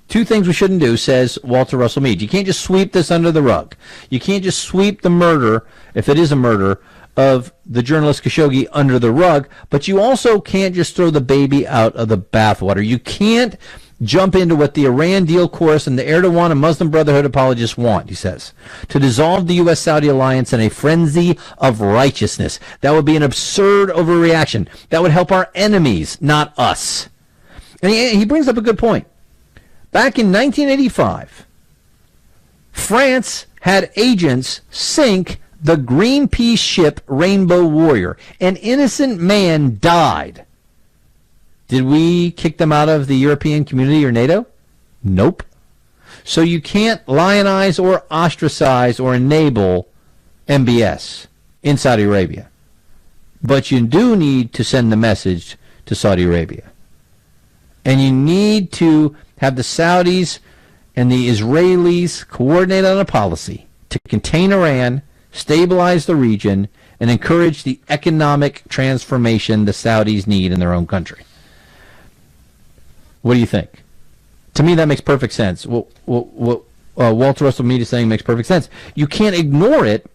two things we shouldn't do, says Walter Russell Mead. You can't just sweep this under the rug. You can't just sweep the murder, if it is a murder, of the journalist Khashoggi under the rug, but you also can't just throw the baby out of the bathwater. You can't jump into what the Iran deal chorus and the Erdogan and Muslim Brotherhood apologists want, he says, to dissolve the U.S.-Saudi alliance in a frenzy of righteousness. That would be an absurd overreaction. That would help our enemies, not us. And he brings up a good point. Back in 1985, France had agents sink the Greenpeace ship Rainbow Warrior. An innocent man died. Did we kick them out of the European community or NATO? Nope. So you can't lionize or ostracize or enable MBS in Saudi Arabia. But you do need to send the message to Saudi Arabia. And you need to have the Saudis and the Israelis coordinate on a policy to contain Iran, stabilize the region, and encourage the economic transformation the Saudis need in their own country. What do you think? To me, that makes perfect sense. What Walter Russell Mead is saying makes perfect sense. You can't ignore it,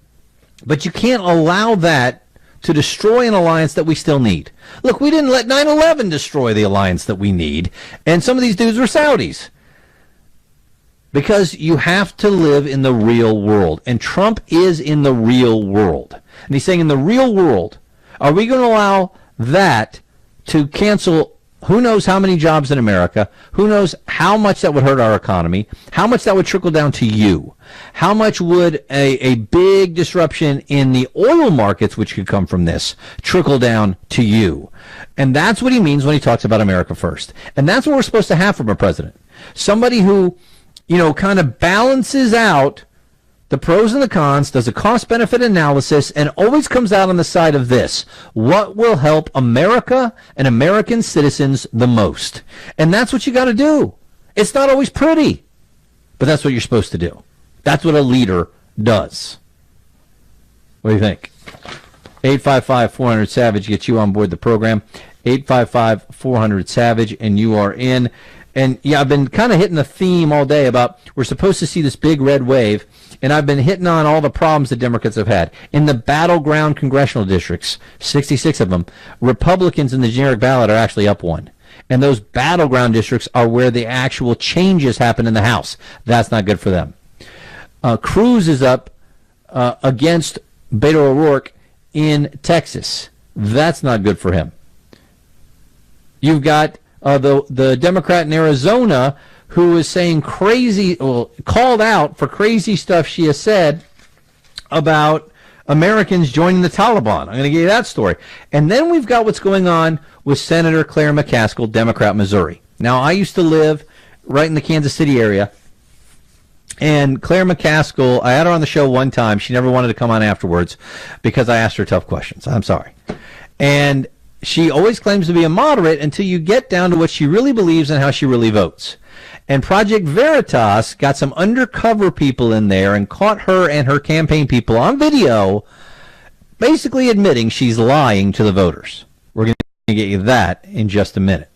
but you can't allow that to destroy an alliance that we still need. Look, we didn't let 9/11 destroy the alliance that we need, and some of these dudes were Saudis. Because you have to live in the real world, and Trump is in the real world. And he's saying in the real world, are we going to allow that to cancel who knows how many jobs in America, who knows how much that would hurt our economy, how much that would trickle down to you, how much would a big disruption in the oil markets, which could come from this, trickle down to you. And that's what he means when he talks about America first. And that's what we're supposed to have from a president. Somebody who, you know, kind of balances out the pros and the cons, does a cost-benefit analysis, and always comes out on the side of this. What will help America and American citizens the most? And that's what you got to do. It's not always pretty, but that's what you're supposed to do. That's what a leader does. What do you think? 855-400-SAVAGE gets you on board the program. 855-400-SAVAGE, and you are in. And, yeah, I've been kind of hitting the theme all day about we're supposed to see this big red wave. And I've been hitting on all the problems the Democrats have had. In the battleground congressional districts, 66 of them, Republicans in the generic ballot are actually up one. And those battleground districts are where the actual changes happen in the House. That's not good for them. Cruz is up against Beto O'Rourke in Texas. That's not good for him. You've got the Democrat in Arizona who is saying called out for crazy stuff she has said about Americans joining the Taliban. I'm going to give you that story. And then we've got what's going on with Senator Claire McCaskill, Democrat, Missouri. Now, I used to live right in the Kansas City area, and Claire McCaskill, I had her on the show one time. She never wanted to come on afterwards because I asked her tough questions. I'm sorry. And she always claims to be a moderate until you get down to what she really believes and how she really votes. And Project Veritas got some undercover people in there and caught her and her campaign people on video basically admitting she's lying to the voters. We're going to get you that in just a minute.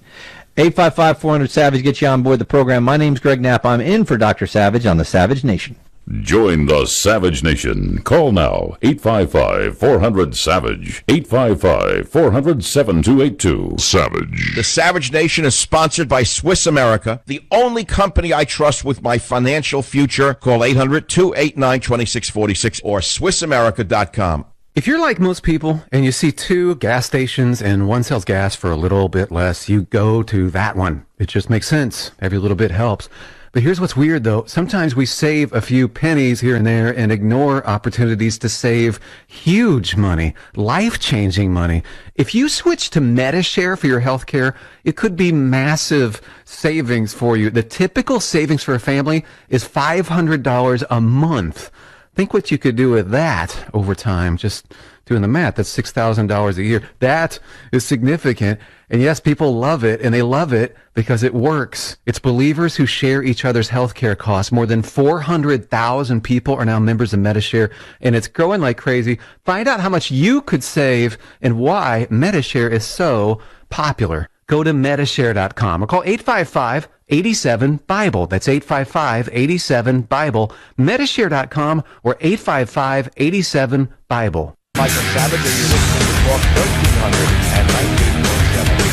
855-400-SAVAGE gets you on board the program. My name's Greg Knapp. I'm in for Dr. Savage on the Savage Nation.
Join the Savage Nation. Call now, 855-400-SAVAGE, 855-400-7282. Savage.
The Savage Nation is sponsored by Swiss America, the only company I trust with my financial future. Call 800-289-2646 or SwissAmerica.com.
If you're like most people and you see two gas stations and one sells gas for a little bit less, you go to that one. It just makes sense. Every little bit helps. But here's what's weird, though. Sometimes we save a few pennies here and there and ignore opportunities to save huge money, life-changing money. If you switch to Medi-Share for your health care, it could be massive savings for you. The typical savings for a family is $500 a month. Think what you could do with that over time. Just doing the math, that's $6,000 a year. That is significant. And yes, people love it, and they love it because it works. It's believers who share each other's healthcare costs. More than 400,000 people are now members of Medi-Share, and it's growing like crazy. Find out how much you could save and why Medi-Share is so popular. Go to Medi-Share.com or call 855-87-BIBLE. That's 855-87-BIBLE. Medi-Share.com or 855-87-BIBLE.
Michael Savage, and you're listening to Talk 1300 and 19.7.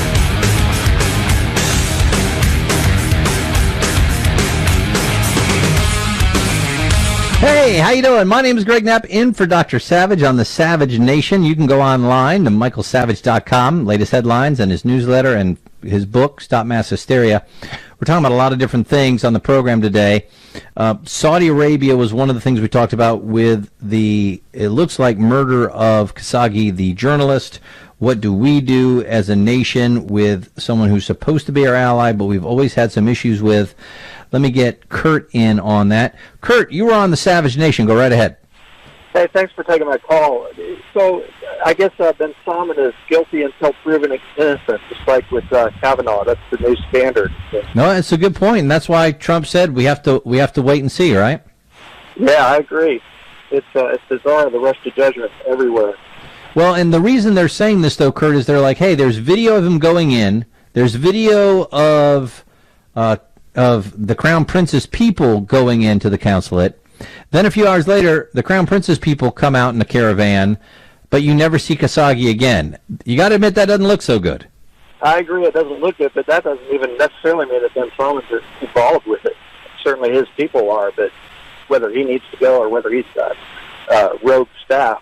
Hey, how you doing? My name is Greg Knapp, in for Dr. Savage on the Savage Nation. You can go online to michaelsavage.com, latest headlines and his newsletter and his book, Stop Mass Hysteria. We're talking about a lot of different things on the program today. Saudi Arabia was one of the things we talked about with it looks like, murder of Khashoggi, the journalist. What do we do as a nation with someone who's supposed to be our ally, but we've always had some issues with? Let me get Kurt in on that. Kurt, you were on the Savage Nation. Go right ahead.
Hey, thanks for taking my call. So I guess Ben Salman is guilty until proven innocent, just like with Kavanaugh. That's the new standard.
No, it's a good point, and that's why Trump said we have to wait and see, right?
Yeah, I agree. It's bizarre, the rush to judgment everywhere.
Well, and the reason they're saying this, though, Kurt, is they're like, hey, there's video of him going in. There's video of the Crown Prince's people going into the consulate. Then a few hours later, the Crown Prince's people come out in a caravan, but you never see Khashoggi again. You got to admit that doesn't look so good.
I agree it doesn't look good, but that doesn't even necessarily mean that Ben Salman's involved with it. Certainly his people are, but whether he needs to go or whether he's got rogue staff.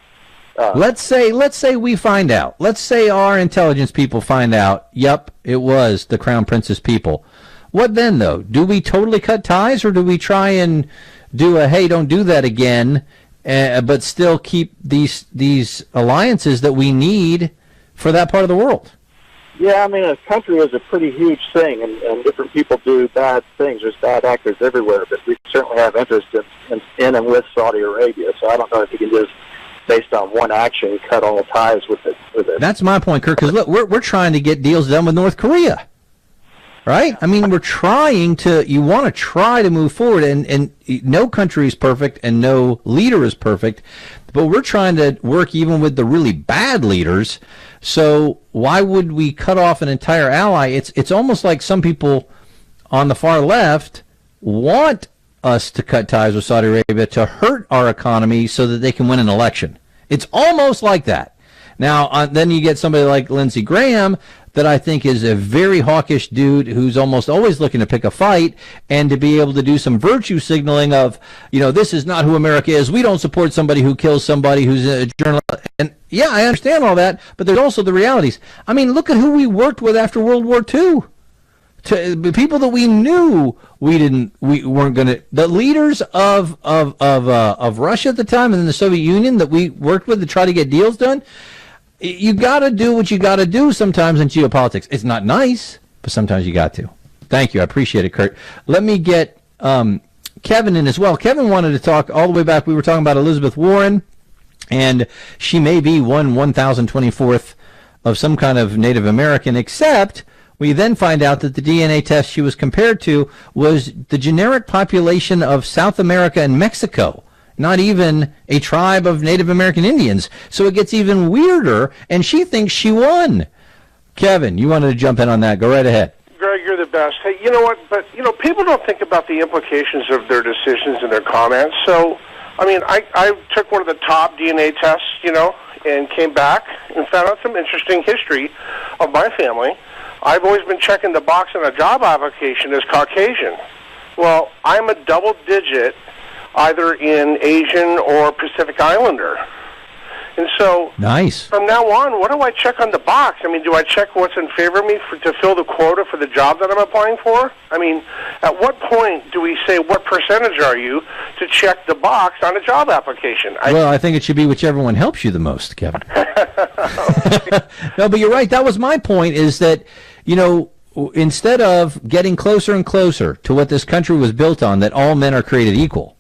Let's say we find out. Let's say our intelligence people find out, yep, it was the Crown Prince's people. What then, though? Do we totally cut ties, or do we try and do a, hey, don't do that again, but still keep these alliances that we need for that part of the world?
Yeah, I mean, a country is a pretty huge thing, and different people do bad things. There's bad actors everywhere, but we certainly have interest in and with Saudi Arabia, so I don't know if you can just, based on one action, cut all ties with it.
That's my point, Kirk, because look, we're trying to get deals done with North Korea. Right? I mean, you want to try to move forward, and no country is perfect and no leader is perfect, but we're trying to work even with the really bad leaders. So why would we cut off an entire ally? It's almost like some people on the far left want us to cut ties with Saudi Arabia to hurt our economy so that they can win an election. It's almost like that. Now, then you get somebody like Lindsey Graham, that I think is a very hawkish dude who's almost always looking to pick a fight, and to be able to do some virtue signaling of, this is not who America is. We don't support somebody who kills somebody who's a journalist. And yeah, I understand all that, but there's also the realities. I mean, look at who we worked with after World War II. People that we knew we weren't going to, the leaders of Russia at the time and then the Soviet Union that we worked with to try to get deals done. You got to do what you got to do sometimes in geopolitics. It's not nice, but sometimes you got to. Thank you. I appreciate it, Kurt. Let me get Kevin in as well. Kevin wanted to talk all the way back. We were talking about Elizabeth Warren, and she may be 1,024th of some kind of Native American, except we then find out that the DNA test she was compared to was the generic population of South America and Mexico. Not even a tribe of Native American Indians. So it gets even weirder, and she thinks she won. Kevin, you wanted to jump in on that. Go right ahead.
Greg, you're the best. Hey, you know what? But, people don't think about the implications of their decisions and their comments. So, I mean, I took one of the top DNA tests, and came back and found out some interesting history of my family. I've always been checking the box on a job application as Caucasian. Well, I'm a double-digit either in Asian or Pacific Islander. And so,
nice.
From now on, what do I check on the box? I mean, do I check what's in favor of me to fill the quota for the job that I'm applying for? I mean, at what point do we say, what percentage are you, to check the box on a job application?
I think it should be whichever one helps you the most, Kevin. No, but you're right. That was my point, is that, instead of getting closer and closer to what this country was built on, that all men are created equal,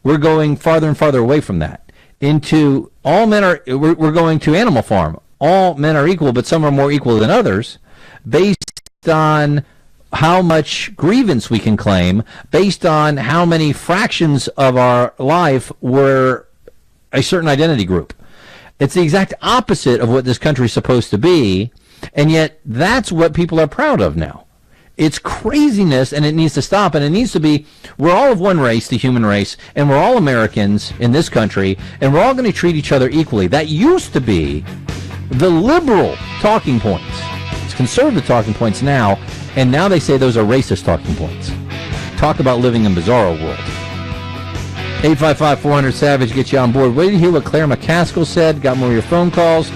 we're going farther and farther away from that. Into we're going to Animal Farm. All men are equal, but some are more equal than others, based on how much grievance we can claim, based on how many fractions of our life were a certain identity group. It's the exact opposite of what this country is supposed to be, and yet that's what people are proud of now. It's craziness, and it needs to stop, and it needs to be, we're all of one race, the human race, and we're all Americans in this country, and we're all going to treat each other equally. That used to be the liberal talking points. It's conservative talking points now, and now they say those are racist talking points. Talk about living in bizarro world. 855-400-SAVAGE gets you on board. Wait to hear what Claire McCaskill said. Got more of your phone calls.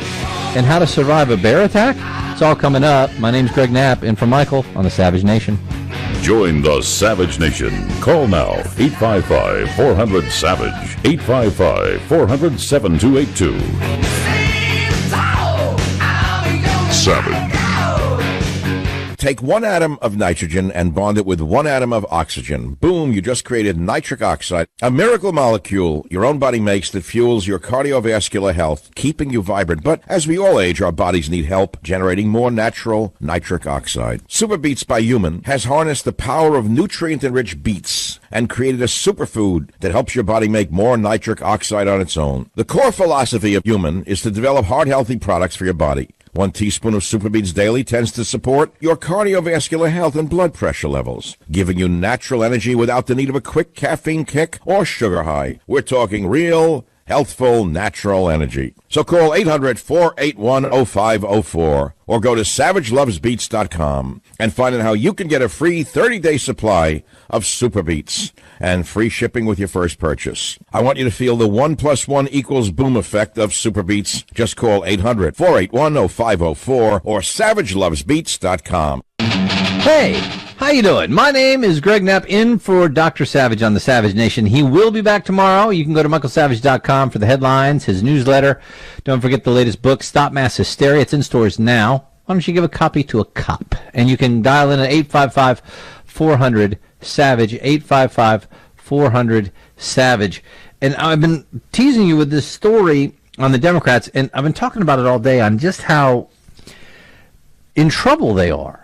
And how to survive a bear attack? It's all coming up. My name's Greg Knapp, in for Michael on the Savage Nation.
Join the Savage Nation. Call now, 855-400-SAVAGE, 855-400-7282. Savage.
Take 1 atom of nitrogen and bond it with 1 atom of oxygen. Boom, you just created nitric oxide, a miracle molecule your own body makes that fuels your cardiovascular health, keeping you vibrant. But as we all age, our bodies need help generating more natural nitric oxide. Super Beets by Human has harnessed the power of nutrient-enriched beets and created a superfood that helps your body make more nitric oxide on its own. The core philosophy of Human is to develop heart-healthy products for your body. 1 teaspoon of Super Beets daily tends to support your cardiovascular health and blood pressure levels, giving you natural energy without the need of a quick caffeine kick or sugar high. We're talking real, healthful, natural energy. So call 800-481-0504 or go to SavageLovesBeets.com and find out how you can get a free 30-day supply of Super Beets and free shipping with your first purchase. I want you to feel the 1 + 1 = boom effect of Super Beets. Just call 800-481-0504 or SavageLovesBeets.com.
Hey, how you doing? My name is Greg Knapp, in for Dr. Savage on the Savage Nation. He will be back tomorrow. You can go to michaelsavage.com for the headlines, his newsletter. Don't forget the latest book, Stop Mass Hysteria. It's in stores now. Why don't you give a copy to a cop? And you can dial in at 855-400-SAVAGE, 855-400-SAVAGE. And I've been teasing you with this story on the Democrats, and I've been talking about it all day on just how in trouble they are.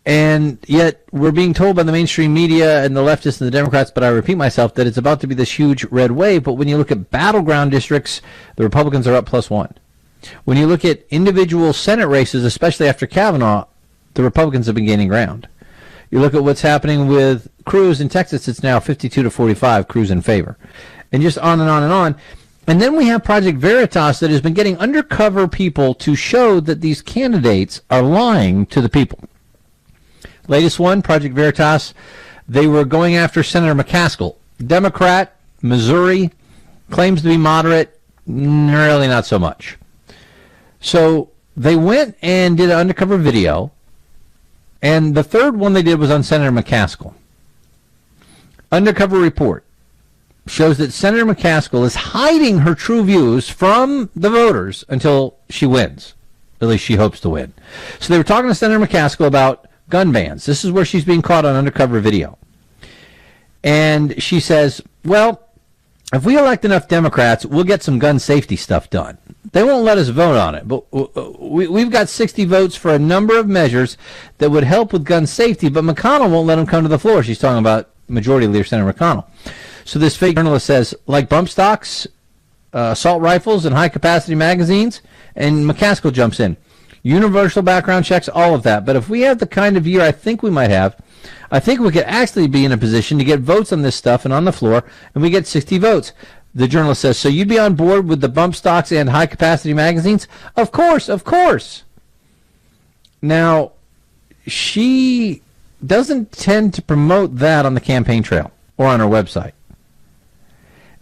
And yet we're being told by the mainstream media and the leftists and the Democrats, but I repeat myself, that it's about to be this huge red wave. But when you look at battleground districts, the Republicans are up +1. When you look at individual Senate races, especially after Kavanaugh, the Republicans have been gaining ground. You look at what's happening with Cruz in Texas, it's now 52-45, Cruz in favor. And just on and on and on. And then we have Project Veritas that has been getting undercover people to show that these candidates are lying to the people. Latest one, Project Veritas, they were going after Senator McCaskill, Democrat, Missouri, claims to be moderate, really not so much. So they went and did an undercover video, and the third one they did was on Senator McCaskill. Undercover report shows that Senator McCaskill is hiding her true views from the voters until she wins. At least she hopes to win. So they were talking to Senator McCaskill about gun bans. This is where she's being caught on undercover video. And she says, well, if we elect enough Democrats, we'll get some gun safety stuff done. They won't let us vote on it, but we've got 60 votes for a number of measures that would help with gun safety, but McConnell won't let them come to the floor. She's talking about Majority Leader Senator McConnell. So this fake journalist says, like bump stocks, assault rifles, and high-capacity magazines, and McCaskill jumps in. Universal background checks, all of that. But if we have the kind of year I think we might have, I think we could actually be in a position to get votes on this stuff and on the floor, and we get 60 votes. The journalist says, so you'd be on board with the bump stocks and high-capacity magazines? Of course, of course. Now, she doesn't tend to promote that on the campaign trail or on her website.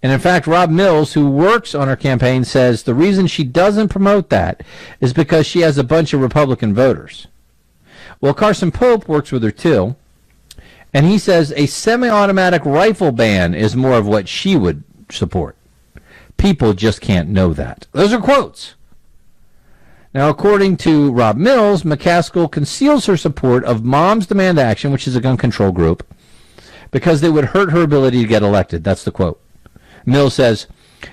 And in fact, Rob Mills, who works on her campaign, says the reason she doesn't promote that is because she has a bunch of Republican voters. Well, Carson Pope works with her too, and he says a semi-automatic rifle ban is more of what she would support. People just can't know that. Those are quotes. Now, according to Rob Mills, McCaskill conceals her support of Moms Demand Action, which is a gun control group, because they would hurt her ability to get elected. That's the quote. Mills says,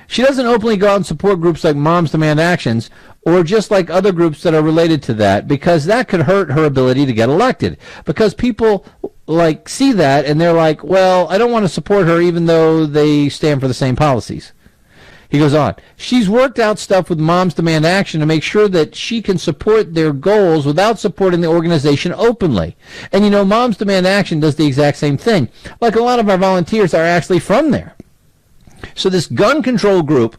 she doesn't openly go out and support groups like Moms Demand Actions or just like other groups that are related to that, because that could hurt her ability to get elected. Because people like see that and they're like, well, I don't want to support her even though they stand for the same policies. He goes on, she's worked out stuff with Moms Demand Action to make sure that she can support their goals without supporting the organization openly. And Moms Demand Action does the exact same thing. Like a lot of our volunteers are actually from there. So this gun control group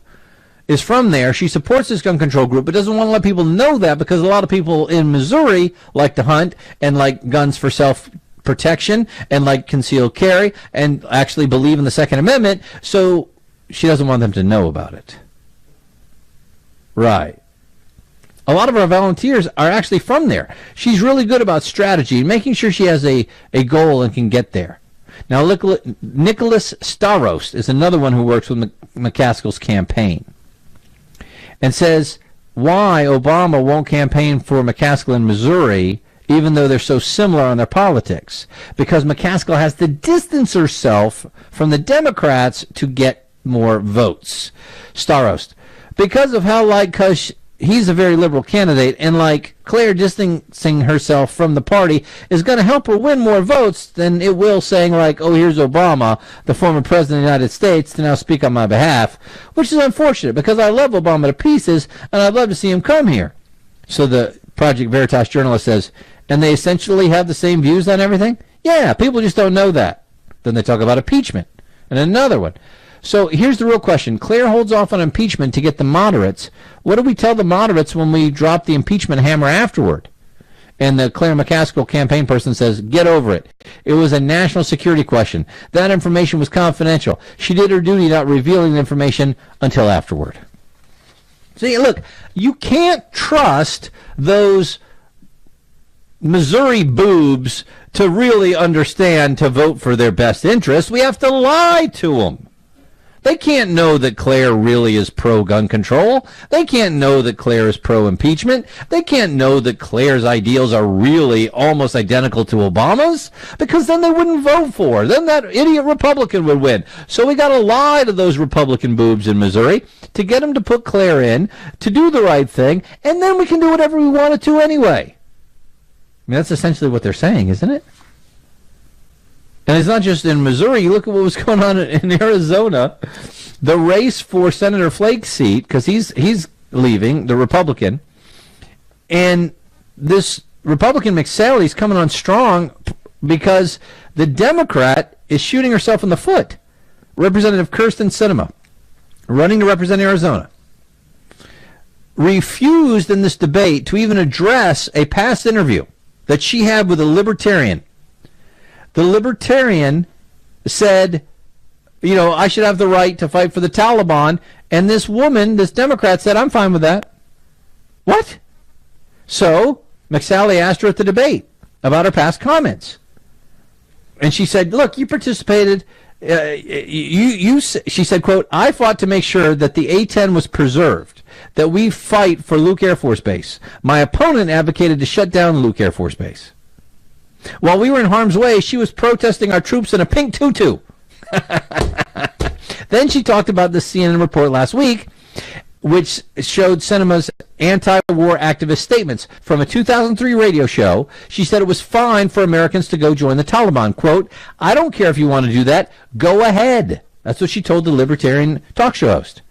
is from there. She supports this gun control group, but doesn't want to let people know that because a lot of people in Missouri like to hunt and like guns for self-protection and like concealed carry and actually believe in the Second Amendment. So she doesn't want them to know about it. Right. A lot of our volunteers are actually from there. She's really good about strategy and making sure she has a goal and can get there. Now, Nicholas Starost is another one who works with McCaskill's campaign and says why Obama won't campaign for McCaskill in Missouri even though they're so similar on their politics. Because McCaskill has to distance herself from the Democrats to get more votes. Starost. Because of how because he's a very liberal candidate, and Claire distancing herself from the party is going to help her win more votes than it will saying oh, here's Obama, the former president of the United States, to now speak on my behalf, which is unfortunate because I love Obama to pieces and I'd love to see him come here. So the Project Veritas journalist says, and they essentially have the same views on everything? Yeah, people just don't know that. Then they talk about impeachment and another one. So here's the real question. Claire holds off on impeachment to get the moderates. What do we tell the moderates when we drop the impeachment hammer afterward? And the Claire McCaskill campaign person says, get over it. It was a national security question. That information was confidential. She did her duty not revealing the information until afterward. See, look, you can't trust those Missouri boobs to really understand to vote for their best interest. We have to lie to them. They can't know that Claire really is pro-gun control. They can't know that Claire is pro-impeachment. They can't know that Claire's ideals are really almost identical to Obama's, because then they wouldn't vote for her. Then that idiot Republican would win. So we got to lie to those Republican boobs in Missouri to get them to put Claire in, to do the right thing, and then we can do whatever we wanted to anyway. I mean, that's essentially what they're saying, isn't it? And it's not just in Missouri. You look at what was going on in Arizona. The race for Senator Flake's seat, because he's leaving, the Republican. And this Republican McSally's coming on strong because the Democrat is shooting herself in the foot. Representative Kyrsten Sinema, running to represent Arizona, refused in this debate to even address a past interview that she had with a libertarian. The libertarian said, I should have the right to fight for the Taliban. And this woman, this Democrat, said, I'm fine with that. What? So McSally asked her at the debate about her past comments. And she said, look, you participated. She said, quote, I fought to make sure that the A-10 was preserved, that we fight for Luke Air Force Base. My opponent advocated to shut down Luke Air Force Base. While we were in harm's way, she was protesting our troops in a pink tutu. Then she talked about the CNN report last week, which showed Sinema's anti-war activist statements from a 2003 radio show. She said it was fine for Americans to go join the Taliban. Quote, I don't care if you want to do that. Go ahead. That's what she told the libertarian talk show host.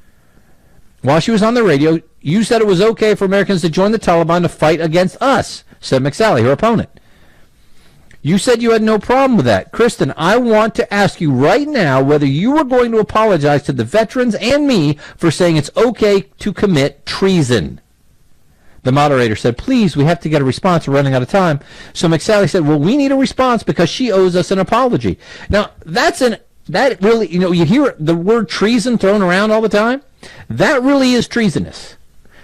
While she was on the radio, you said it was okay for Americans to join the Taliban to fight against us, said McSally, her opponent. You said you had no problem with that. Kyrsten, I want to ask you right now whether you were going to apologize to the veterans and me for saying it's okay to commit treason. The moderator said, please, we have to get a response. We're running out of time. So McSally said, well, we need a response because she owes us an apology. Now, that really, you hear the word treason thrown around all the time. That really is treasonous.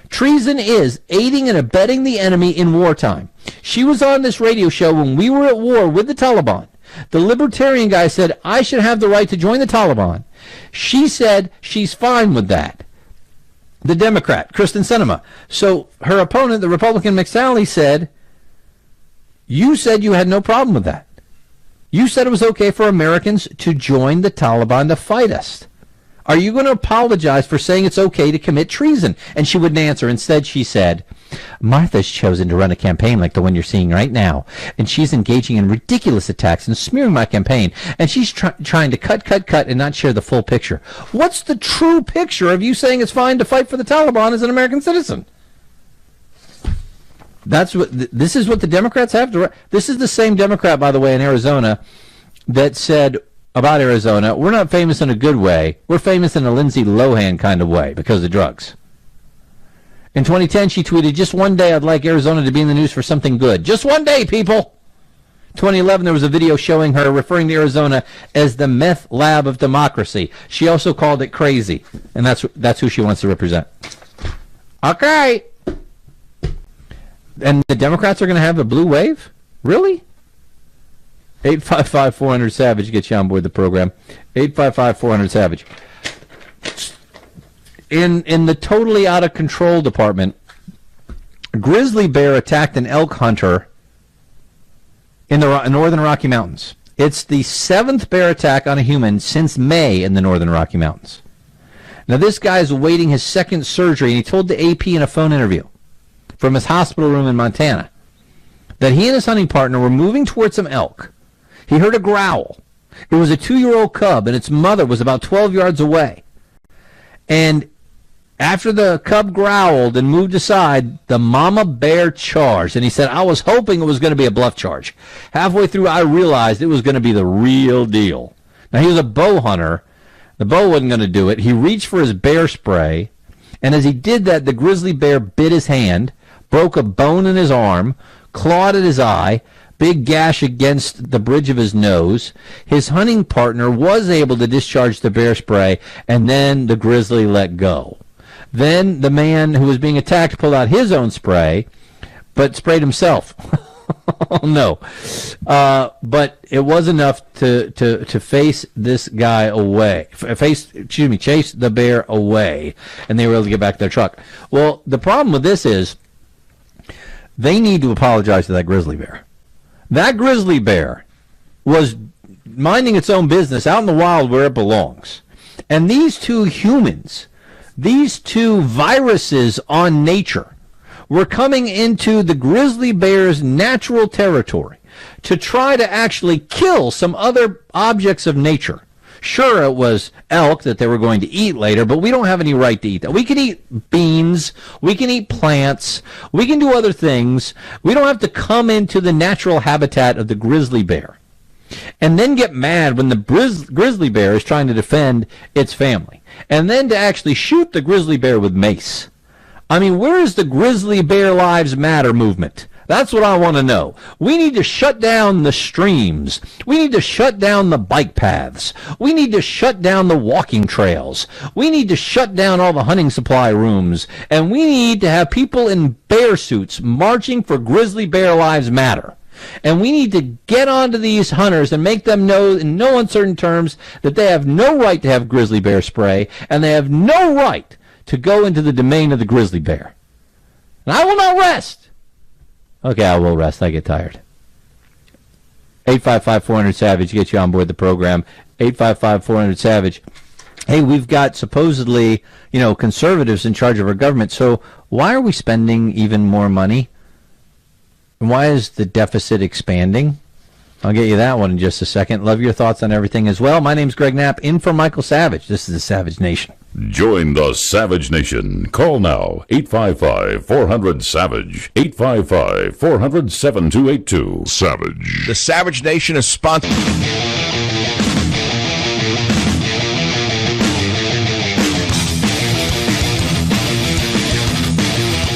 Treason is aiding and abetting the enemy in wartime. She was on this radio show when we were at war with the Taliban. The libertarian guy said, I should have the right to join the Taliban. She said she's fine with that. The Democrat, Kyrsten Sinema. So her opponent, the Republican McSally, said, you said you had no problem with that. You said it was okay for Americans to join the Taliban to fight us. Are you going to apologize for saying it's okay to commit treason? And she wouldn't answer. Instead, she said, Martha's chosen to run a campaign like the one you're seeing right now, and she's engaging in ridiculous attacks and smearing my campaign, and she's trying to cut, and not share the full picture. What's the true picture of you saying it's fine to fight for the Taliban as an American citizen? This is what the Democrats have to. This is the same Democrat, by the way, in Arizona that said about Arizona, we're not famous in a good way. We're famous in a Lindsay Lohan kind of way because of drugs. In 2010, she tweeted, just one day I'd like Arizona to be in the news for something good. Just one day, people. 2011, there was a video showing her referring to Arizona as the meth lab of democracy. She also called it crazy, and that's who she wants to represent. Okay. And the Democrats are going to have a blue wave? Really? 855-400-SAVAGE gets you on board the program. 855-400-SAVAGE. In the totally out of control department, a grizzly bear attacked an elk hunter in the northern Rocky Mountains. It's the 7th bear attack on a human since May in the northern Rocky Mountains. Now, this guy is awaiting his second surgery, and he told the AP in a phone interview from his hospital room in Montana that he and his hunting partner were moving towards some elk. He heard a growl. It was a 2-year-old cub, and its mother was about 12 yards away. And after the cub growled and moved aside, the mama bear charged. And he said, I was hoping it was going to be a bluff charge. Halfway through, I realized it was going to be the real deal. Now, he was a bow hunter. The bow wasn't going to do it. He reached for his bear spray. And as he did that, the grizzly bear bit his hand, broke a bone in his arm, clawed at his eye, big gash against the bridge of his nose. His hunting partner was able to discharge the bear spray, and then the grizzly let go. Then the man who was being attacked pulled out his own spray, but sprayed himself. Oh, no. But it was enough to face this guy away. Chase the bear away, and they were able to get back to their truck. Well, the problem with this is they need to apologize to that grizzly bear. That grizzly bear was minding its own business out in the wild where it belongs. And these two humans, these two viruses on nature, were coming into the grizzly bear's natural territory to try to actually kill some other objects of nature. Sure, it was elk that they were going to eat later, but we don't have any right to eat that. We can eat beans, we can eat plants, we can do other things. We don't have to come into the natural habitat of the grizzly bear and then get mad when the grizzly bear is trying to defend its family, and then to actually shoot the grizzly bear with mace. I mean, where is the Grizzly Bear Lives Matter movement? That's what I want to know. We need to shut down the streams. We need to shut down the bike paths. We need to shut down the walking trails. We need to shut down all the hunting supply rooms. And we need to have people in bear suits marching for Grizzly Bear Lives Matter. And we need to get onto these hunters and make them know in no uncertain terms that they have no right to have grizzly bear spray, and they have no right to go into the domain of the grizzly bear. And I will not rest. Okay, I will rest. I get tired. 855-400-SAVAGE gets you on board the program. 855-400-SAVAGE. Hey, we've got supposedly, conservatives in charge of our government. So why are we spending even more money? And why is the deficit expanding? I'll get you that one in just a second. Love your thoughts on everything as well. My name's Greg Knapp, in for Michael Savage. This is the Savage Nation.
Join the Savage Nation. Call now, 855-400-SAVAGE, 855-400-7282. Savage.
The Savage Nation is sponsored.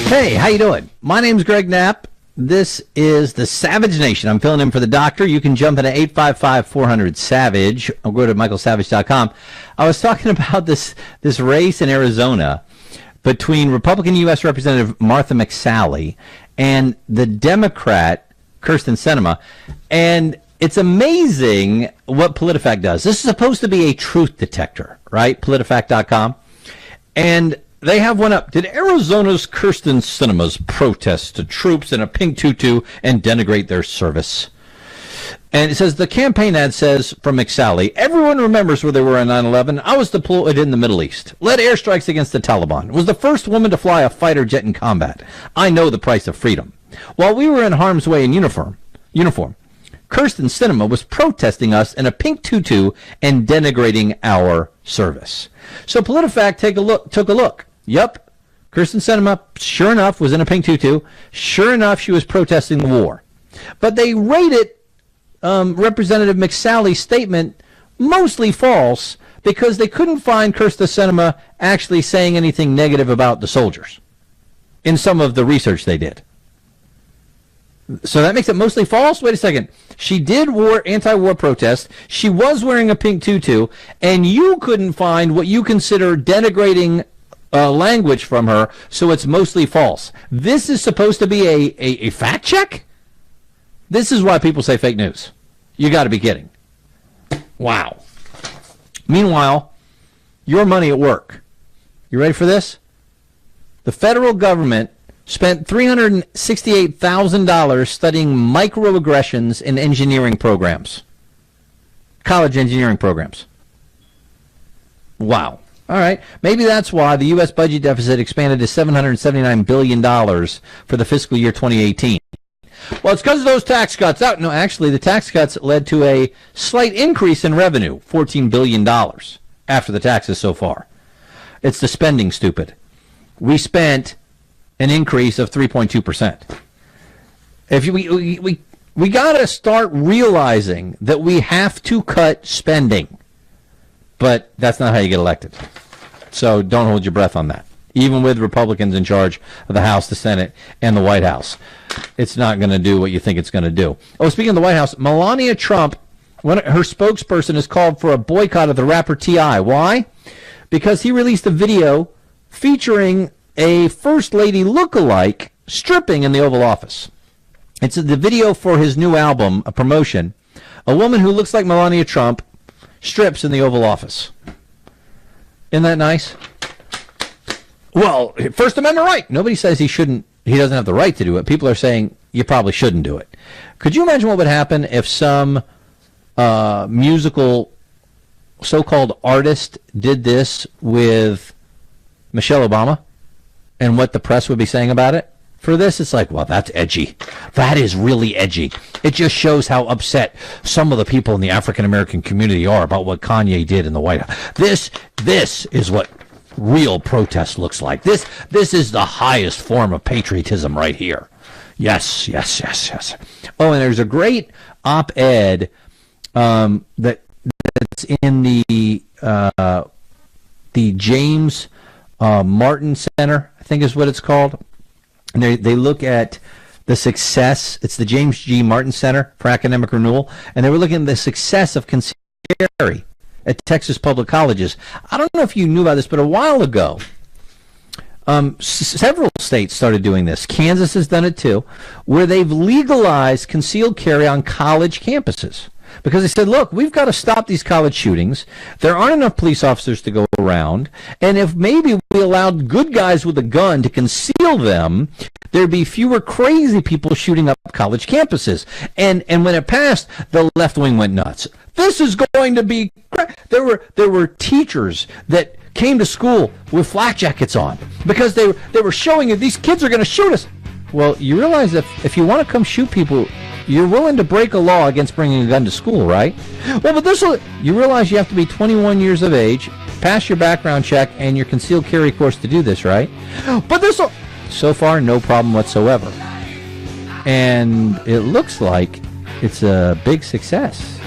Hey, how you doing? My name's Greg Knapp. This is the Savage Nation. I'm filling in for the doctor. You can jump into 855-400-SAVAGE or go to michaelsavage.com. I was talking about this race in Arizona between Republican U.S. Representative Martha McSally and the Democrat Kyrsten Sinema. And it's amazing what PolitiFact does. This is supposed to be a truth detector, right? PolitiFact.com. And they have one up. Did Arizona's Kyrsten Sinema's protest to troops in a pink tutu and denigrate their service? And it says, the campaign ad says from McSally, everyone remembers where they were on 9/11. I was deployed in the Middle East. Led airstrikes against the Taliban. Was the first woman to fly a fighter jet in combat. I know the price of freedom. While we were in harm's way in uniform, Kirsten Sinema was protesting us in a pink tutu and denigrating our service. So PolitiFact took a look. Yep, Kirsten Sinema, sure enough, was in a pink tutu. Sure enough, she was protesting the war. But they rated Representative McSally's statement mostly false because they couldn't find Kirsten Sinema actually saying anything negative about the soldiers in some of the research they did. So that makes it mostly false? Wait a second. She did anti-war protest. She was wearing a pink tutu, and you couldn't find what you consider denigrating language from her, so it's mostly false. This is supposed to be a fact check? This is why people say fake news. You got to be kidding. Wow. Meanwhile, your money at work. You ready for this? The federal government spent $368,000 studying microaggressions in engineering programs. College engineering programs. Wow. All right. Maybe that's why the U.S. budget deficit expanded to $779 billion for the fiscal year 2018. Well, it's because of those tax cuts. No, actually, the tax cuts led to a slight increase in revenue, $14 billion after the taxes so far. It's the spending, stupid. We spent an increase of 3.2%. If we got to start realizing that we have to cut spending, but that's not how you get elected. So don't hold your breath on that. Even with Republicans in charge of the House, the Senate, and the White House, it's not going to do what you think it's going to do. Oh, speaking of the White House, Melania Trump, her spokesperson has called for a boycott of the rapper T.I. Why? Because he released a video featuring a First Lady look-alike stripping in the Oval Office. It's the video for his new album, a promotion. A woman who looks like Melania Trump strips in the Oval Office. Isn't that nice? Well, First Amendment right. Nobody says he doesn't have the right to do it. People are saying you probably shouldn't do it. Could you imagine what would happen if some musical so-called artist did this with Michelle Obama? And what the press would be saying about it? For this, it's like, well, that's edgy. That is really edgy. It just shows how upset some of the people in the African-American community are about what Kanye did in the White House. This is what real protest looks like. This is the highest form of patriotism right here. Yes. Oh, and there's a great op-ed that's in the James Martin Center, I think is what it's called. And they look at the success. It's the James G. Martin Center for Academic Renewal, and they were looking at the success of concealed carry at Texas public colleges. I don't know if you knew about this, but a while ago, several states started doing this. Kansas has done it too, where they've legalized concealed carry on college campuses. Because they said, look, we've got to stop these college shootings. There aren't enough police officers to go around. And if maybe we allowed good guys with a gun to conceal them, there'd be fewer crazy people shooting up college campuses. And when it passed, the left wing went nuts. This is going to be... There were teachers that came to school with flak jackets on because they were showing you these kids are going to shoot us. Well, you realize that if you want to come shoot people, you're willing to break a law against bringing a gun to school, right? Well, but you realize you have to be 21 years of age, pass your background check, and your concealed carry course to do this, right? But so far, no problem whatsoever. And it looks like it's a big success.